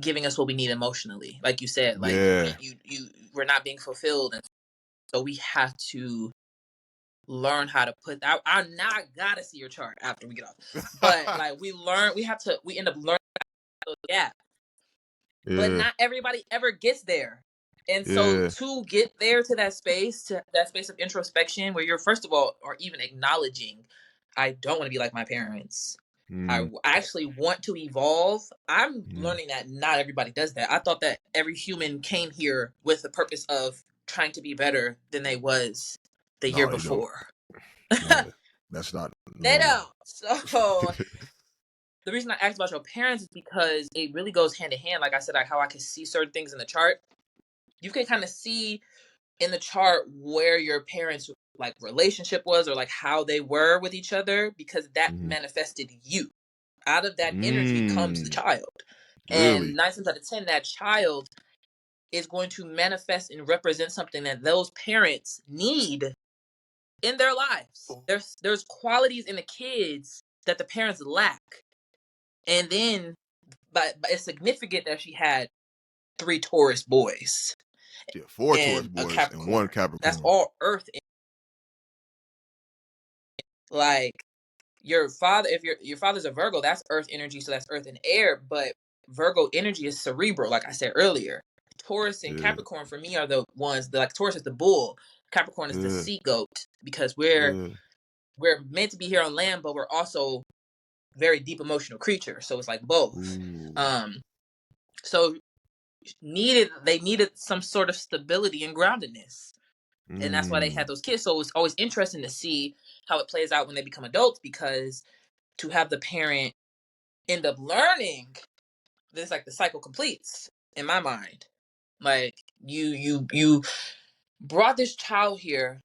giving us what we need emotionally. Like you said, like Yeah. we're not being fulfilled, and so we have to learn how to put out. I now I gotta see your chart after we get off. But like we end up learning those gaps. But Yeah. not everybody ever gets there. And so Yeah. to get there to that space of introspection where you're first of all or even acknowledging, I don't want to be like my parents. I actually want to evolve. I'm learning that not everybody does that. I thought that every human came here with the purpose of trying to be better than they was the year No, they don't. before. Yeah. That's not They normal. don't. So the reason I asked about your parents is because it really goes hand in hand. Like I said, like how I can see certain things in the chart. You can kind of see in the chart where your parents like relationship was or like how they were with each other because that manifested you. Out of that energy comes the child. And Really? 9 times out of 10, that child is going to manifest and represent something that those parents need in their lives. There's qualities in the kids that the parents lack. And then but it's significant that she had 3 Taurus boys Yeah, 4 Taurus and a boys and 1 Capricorn. That's Capricorn. all Earth. Like your father, if your father's a Virgo, that's Earth energy, so that's Earth and air. But Virgo energy is cerebral, like I said earlier. Taurus and Yeah. Capricorn for me are the ones that, like, Taurus is the bull, Capricorn is the Yeah. sea goat because we're meant to be here on land, but we're also very deep emotional creatures. So it's like both. Ooh. So they needed some sort of stability and groundedness. And that's why they had those kids. So it's always interesting to see how it plays out when they become adults because to have the parent end up learning this, like the cycle completes in my mind. Like you brought this child here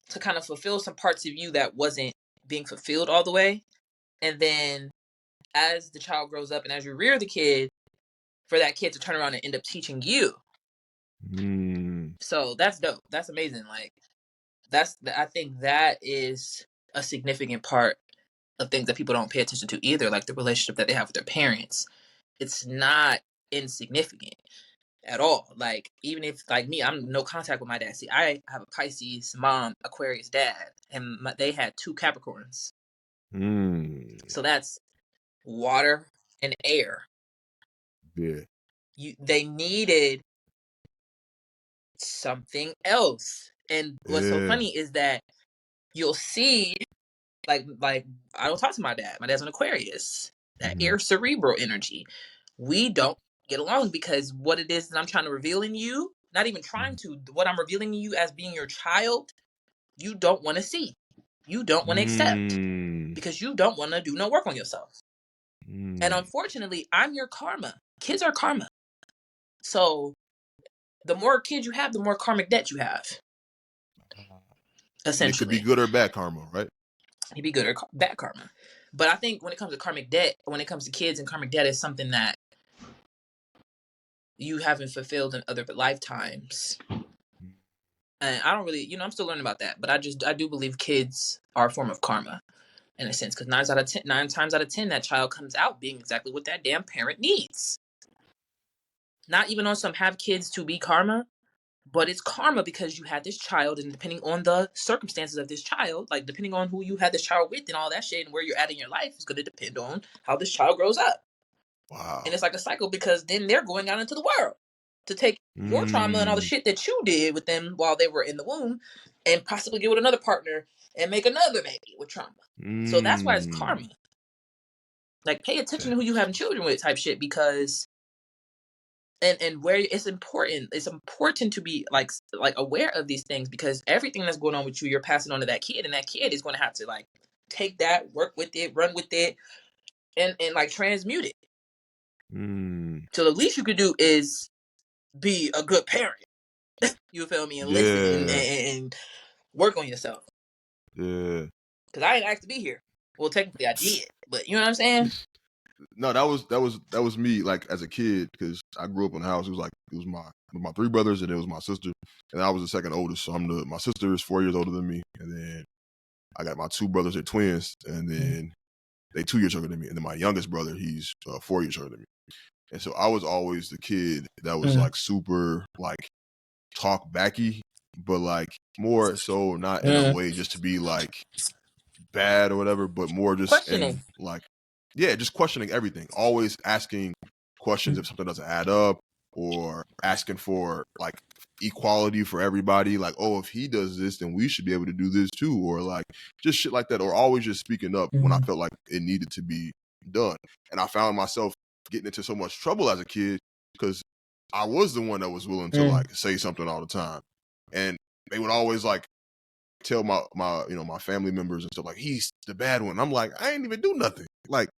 to kind of fulfill some parts of you that wasn't being fulfilled all the way. And then as the child grows up and as you rear the kid, for that kid to turn around and end up teaching you. So that's dope. That's amazing. Like I think that is a significant part of things that people don't pay attention to either, like the relationship that they have with their parents. It's not insignificant. at all. Like, even if, like me, I'm no contact with my dad. See, I have a Pisces mom, Aquarius dad, and they had 2 Capricorns. So that's water and air. Yeah. They needed something else. And what's so funny is that you'll see, like I don't talk to my dad. My dad's an Aquarius. That air cerebral energy. We don't get along because what it is that I'm trying to reveal in you, not even trying to, what I'm revealing in you as being your child, you don't want to see. You don't want to accept because you don't want to do no work on yourself. And unfortunately, I'm your karma. Kids are karma. So the more kids you have, the more karmic debt you have. Essentially. And it could be good or bad karma, right? It could be good or bad karma. But I think when it comes to karmic debt, when it comes to kids and karmic debt, is something that you haven't fulfilled in other lifetimes. And I don't really, I'm still learning about that. But I do believe kids are a form of karma in a sense. Because 9 times out of 10, that child comes out being exactly what that damn parent needs. Not even on some have kids to be karma, but it's karma because you had this child, and depending on the circumstances of this child, like depending on who you had this child with and all that shit and where you're at in your life, is going to depend on how this child grows up. Wow. And it's like a cycle because then they're going out into the world to take your trauma and all the shit that you did with them while they were in the womb and possibly get with another partner and make another baby with trauma. So that's why it's karma. Like, pay attention to who you having children with type shit, because and where it's important to be like aware of these things, because everything that's going on with you, you're passing on to that kid, and that kid is going to have to like take that, work with it, run with it, and like transmute it. So the least you could do is be a good parent. You feel me? And listen and work on yourself. Yeah. Because I ain't asked to be here. Well, technically I did, but you know what I'm saying? No, that was me, like, as a kid, because I grew up in a house. It was my 3 brothers, and it was my sister, and I was the second oldest. So my sister is 4 years older than me, and then I got my 2 brothers, they're twins, and then they 2 years younger than me, and then my youngest brother, he's 4 years younger than me. And so I was always the kid that was like super like talk backy, but like more so not in a way just to be like bad or whatever, but more just Questioning. in like, yeah, just questioning everything. Always asking questions if something doesn't add up, or asking for like equality for everybody. Like, oh, if he does this, then we should be able to do this too, or like just shit like that. Or always just speaking up when I felt like it needed to be done. And I found myself getting into so much trouble as a kid because I was the one that was willing to like say something all the time, and they would always like tell my my family members and stuff like, he's the bad one. I'm like, I ain't even do nothing. Like,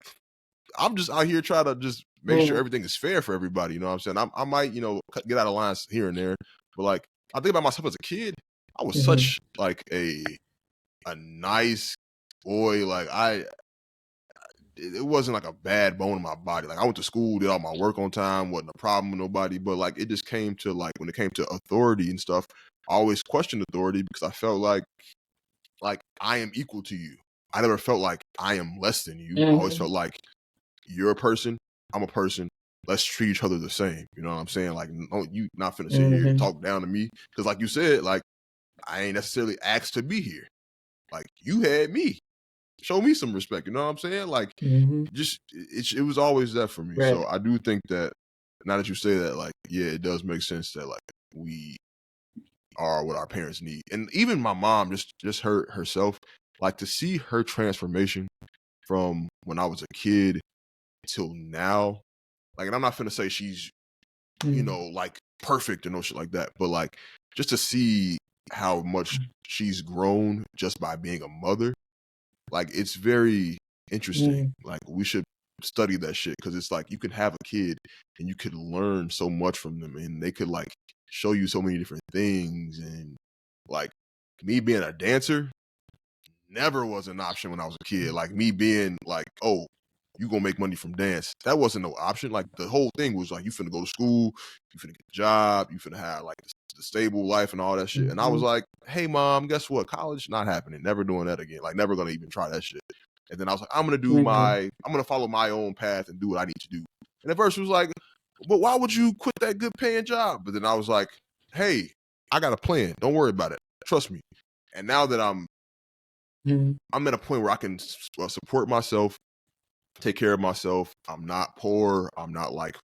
I'm just out here trying to just make sure everything is fair for everybody. You know what I'm saying? I might get out of lines here and there, but like I think about myself as a kid, I was such like a nice boy. Like it wasn't like a bad bone in my body. Like I went to school, did all my work on time, wasn't a problem with nobody. But like it just came to like when it came to authority and stuff, I always questioned authority because I felt like I am equal to you. I never felt like I am less than you. I always felt like you're a person, I'm a person. Let's treat each other the same. You know what I'm saying? Like, no, you not finna sit here and talk down to me. Because like you said, like, I ain't necessarily asked to be here. Like, you had me. Show me some respect. You know what I'm saying? Like, just, it was always that for me. Right. So I do think that, now that you say that, like, yeah, it does make sense that, like, we are what our parents need. And even my mom, just herself, like, to see her transformation from when I was a kid till now, like, and I'm not finna say she's, like perfect or no shit like that, but like just to see how much she's grown just by being a mother, like it's very interesting. Like we should study that shit, because it's like you can have a kid and you could learn so much from them, and they could like show you so many different things. And like me being a dancer never was an option when I was a kid. Like me being like, oh, you gonna make money from dance, that wasn't no option. Like the whole thing was like, you finna go to school, you finna get a job, you finna have like the stable life and all that shit. And I was like, hey mom, guess what? College, not happening. Never doing that again. Like never gonna even try that shit. And then I was like, I'm gonna follow my own path and do what I need to do. And at first it was like, but why would you quit that good paying job? But then I was like, hey, I got a plan. Don't worry about it. Trust me. And now that I'm at a point where I can support myself, take care of myself. I'm not poor. I'm not like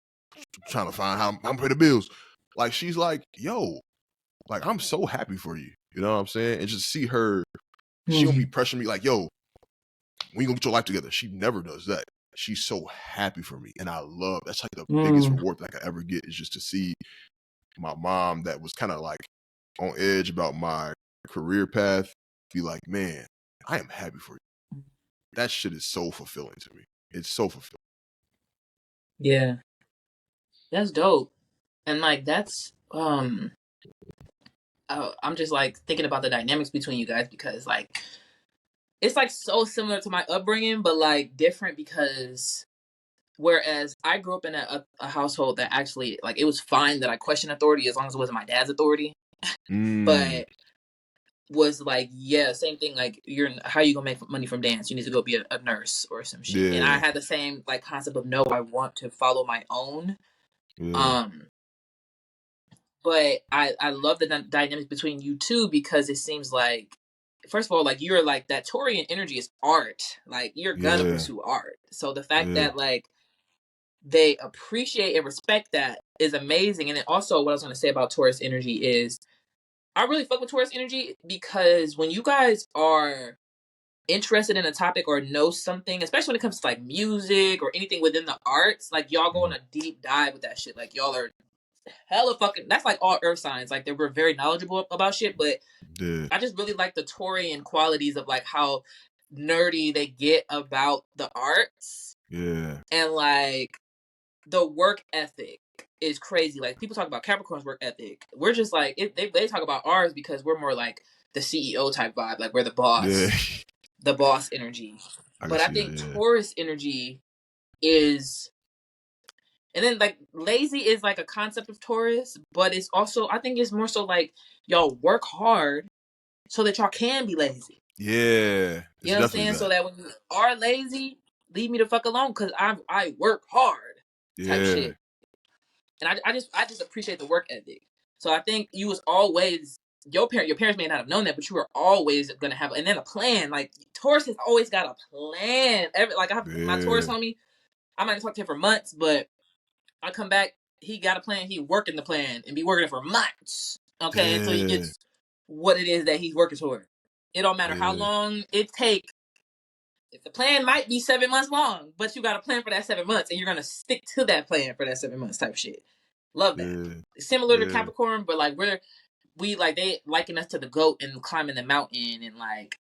trying to find how I'm pay the bills. Like she's like, yo, like I'm so happy for you. You know what I'm saying? And just see her, she don't be pressuring me like, yo, we gonna get your life together. She never does that. She's so happy for me. And I love that's like the biggest reward that I could ever get is just to see my mom that was kind of like on edge about my career path be like, man, I am happy for you. That shit is so fulfilling to me. It's so fulfilling. Yeah. That's dope. And like that's I'm just like thinking about the dynamics between you guys because like it's like so similar to my upbringing, but like different because whereas I grew up in a household that actually like it was fine that I questioned authority as long as it wasn't my dad's authority. But was like, yeah, same thing. Like, how you gonna make money from dance? You need to go be a nurse or some shit. Yeah. And I had the same like concept of no, I want to follow my own. Yeah. But I love the dynamics between you two because it seems like, first of all, like you're like that Taurian energy is art. Like you're gonna pursue art. So the fact that like they appreciate and respect that is amazing. And then also what I was gonna say about Taurus energy is I really fuck with Taurus energy because when you guys are interested in a topic or know something, especially when it comes to like music or anything within the arts, like y'all go on a deep dive with that shit. Like y'all are hella fucking, that's like all earth signs. Like they were very knowledgeable about shit, but I just really like the Taurian qualities of like how nerdy they get about the arts. Yeah. And like the work ethic is crazy. Like people talk about Capricorn's work ethic. We're just like they talk about ours because we're more like the CEO type vibe. Like we're the boss, the boss energy. But I think Taurus energy is, and then like lazy is like a concept of Taurus, but it's also I think it's more so like y'all work hard so that y'all can be lazy. Yeah, you know what I'm saying. That. So that when you are lazy, leave me the fuck alone because I work hard type shit. And I just appreciate the work ethic. So I think you was always your parents may not have known that, but you were always gonna have and then a plan. Like Taurus has always got a plan. I have my Taurus on me. I might talk to him for months, but I come back, he got a plan, he working the plan and be working it for months. Okay, until he gets what it is that he's working toward. It don't matter how long it take. If the plan might be 7 months long, but you got a plan for that 7 months and you're gonna stick to that plan for that 7 months type shit. Love that. Similar to Capricorn, but like we like they liken us to the goat and climbing the mountain and like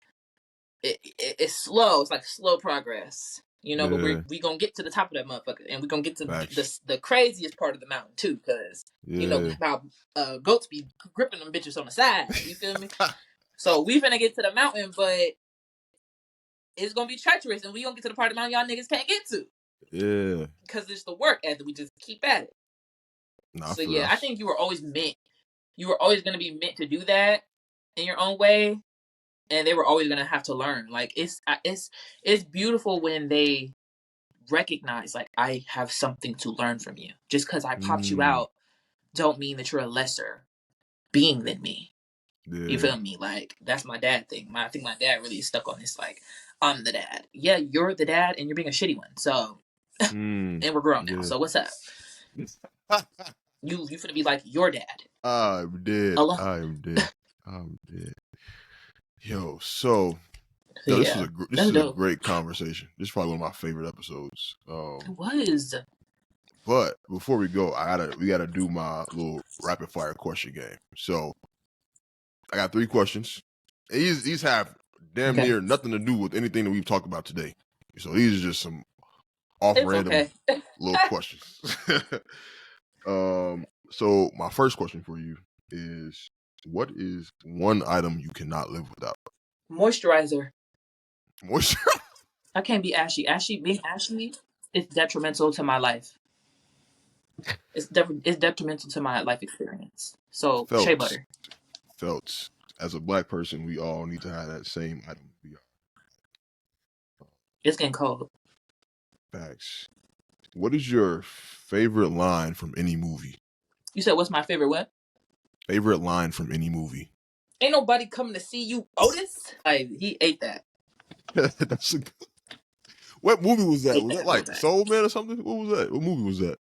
it's slow. It's like slow progress, you know. But we gonna get to the top of that motherfucker, and we gonna get to the craziest part of the mountain too, because you know how goats be gripping them bitches on the side. You feel me? So we finna get to the mountain, but it's gonna be treacherous, and we gonna get to the part of the mountain y'all niggas can't get to. Yeah, because it's the work ethic. We just keep at it. So yeah, I think you were always meant. You were always gonna be meant to do that in your own way. And they were always gonna have to learn. Like it's beautiful when they recognize like I have something to learn from you. Just because I popped you out, don't mean that you're a lesser being than me. Yeah. You feel me? Like that's my dad thing. I think my dad really is stuck on this. Like I'm the dad. Yeah, you're the dad, and you're being a shitty one. So, and we're grown now. So what's up? You finna be like your dad. I'm dead. I'm dead. Yo, so this is a great conversation. This is probably one of my favorite episodes. It was. But before we go, we gotta do my little rapid fire question game. So I got 3 questions. These have damn near nothing to do with anything that we've talked about today. So these are just some random little questions. So my first question for you is, what is one item you cannot live without? Moisturizer. I can't be ashy. Being ashy is detrimental to my life. It's detrimental to my life experience. So shea butter. Felt. As a black person, we all need to have that same item. It's getting cold. Facts. What is your favorite line from any movie? You said what's my favorite what? Favorite line from any movie. Ain't nobody coming to see you, Otis. Like he ate that. That's a, what movie was that? Ate Was that that like whole Soul Man or something? What was that? What movie was that?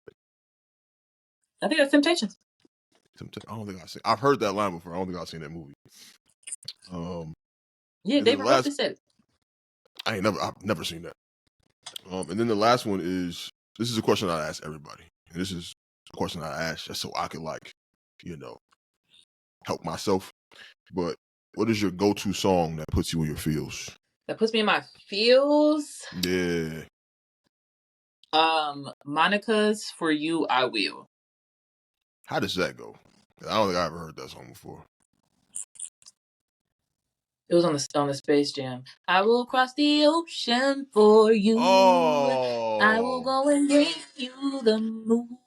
I think that's Temptations. I don't think I've seen. I've heard that line before. I don't think I've seen that movie. Yeah, and then David Ruffin said it. I've never seen that. And then the last one is, this is a question I ask everybody. And this is a question I ask just so I could help myself. But what is your go-to song that puts you in your feels? That puts me in my feels? Yeah. Monica's For You, I Will. How does that go? I don't think I ever heard that song before. It was on the Space Jam. I will cross the ocean for you. Oh. I will go and bring you the moon.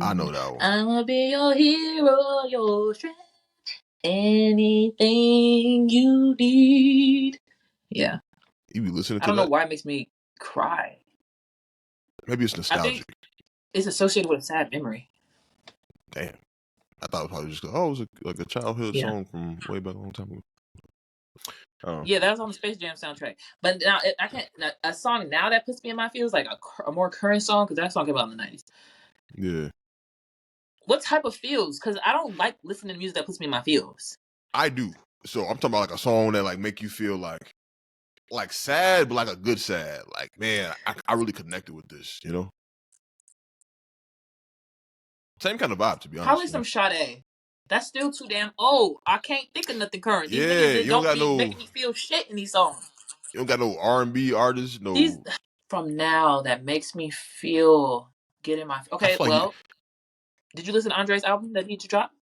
I know that one. I will be your hero, your strength. Anything you need. Yeah. You be listening to that? I don't know why it makes me cry. Maybe it's nostalgic. I think it's associated with a sad memory. Damn. I thought it was probably just, it was like a childhood song from way back a long time ago. Yeah, that was on the Space Jam soundtrack. But now I can't. A song now that puts me in my feels like a more current song because that song came out in the 90s. Yeah. What type of feels? Because I don't like listening to music that puts me in my feels. I do. So I'm talking about like a song that like make you feel like sad, but like a good sad. Like, man, I really connected with this, you know? Same kind of vibe, to be honest. Probably some Sade. That's still too damn old. I can't think of nothing current. These niggas you don't got no making me feel shit in these songs. You don't got no R&B artists, no. These from now that makes me feel get in my. Okay, well, did you listen to Andre's album that he just dropped?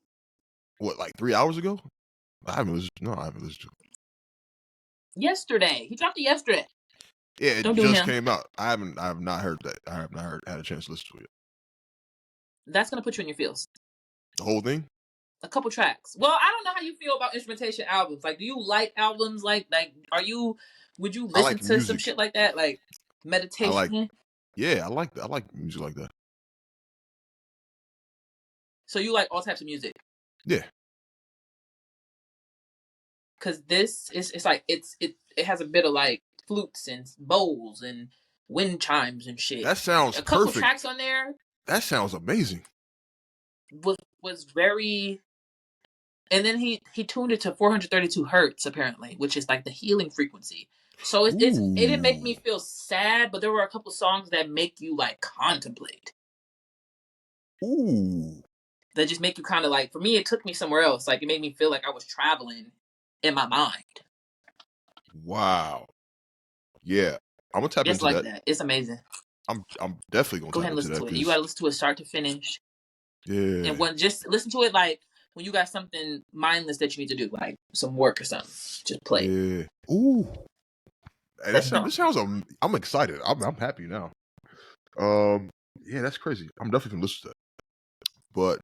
What, like 3 hours ago? I haven't listened to it. Yesterday. He dropped it yesterday. Yeah, it just came out. I have not heard that. I have not had a chance to listen to it. That's gonna put you in your feels. The whole thing? A couple tracks. Well, I don't know how you feel about instrumentation albums. Like, do you like albums like would you listen to some shit like that? Like meditation? I like that. I like music like that. So you like all types of music? Yeah. Cause this it's like it has a bit of like flutes and bowls and wind chimes and shit. That sounds perfect. A couple perfect. Tracks on there. That sounds amazing. Was very. And then he tuned it to 432 hertz apparently, which is like the healing frequency. So it didn't make me feel sad, but there were a couple songs that make you like contemplate. Ooh. That just make you kind of like, for me, it took me somewhere else. Like it made me feel like I was traveling in my mind. Wow. Yeah, I'm gonna tap into that. It's like that. It's amazing. I'm definitely gonna go ahead and listen to it. You gotta listen to it start to finish. Yeah. And just listen to it like when you got something mindless that you need to do, like some work or something. Just play. Yeah. Ooh. Hey, this sounds. I'm excited. I'm happy now. Yeah, that's crazy. I'm definitely gonna listen to that. But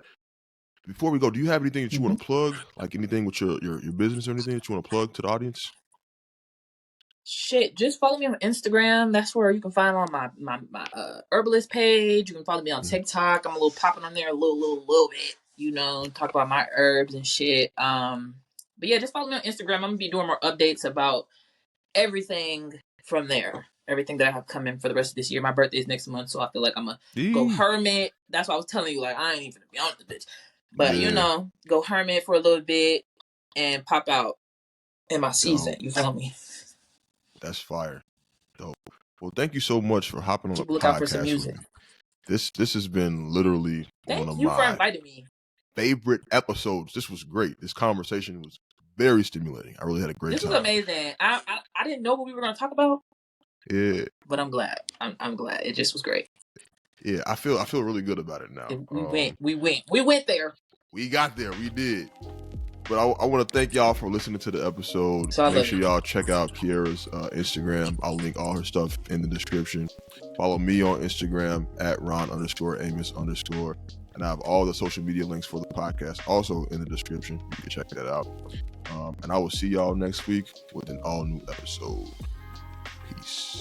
before we go, do you have anything that you want to plug? Like anything with your business or anything that you want to plug to the audience? Shit, just follow me on Instagram. That's where you can find on my herbalist page. You can follow me on TikTok. I'm a little popping on there a little bit. You know, talk about my herbs and shit. But yeah, just follow me on Instagram. I'm gonna be doing more updates about everything from there. Everything that I have coming for the rest of this year. My birthday is next month, so I feel like I'm gonna go hermit. That's why I was telling you, like, I ain't even gonna be on the bitch. But you know, go hermit for a little bit and pop out in my season. You feel me? That's fire. Dope. Well, thank you so much for hopping on the podcast. Look out for some music. This has been literally one of my for inviting me. Favorite episodes. This was great. This conversation was very stimulating. I really had a great time. This was amazing. I didn't know what we were going to talk about. Yeah. But I'm glad. I'm glad. It just was great. Yeah, I feel really good about it now. We went there. We got there. We did. But I want to thank y'all for listening to the episode. Make sure y'all check out Kiera's Instagram. I'll link all her stuff in the description. Follow me on Instagram at Ron_Amos_. And I have all the social media links for the podcast also in the description. You can check that out. And I will see y'all next week with an all new episode. Peace.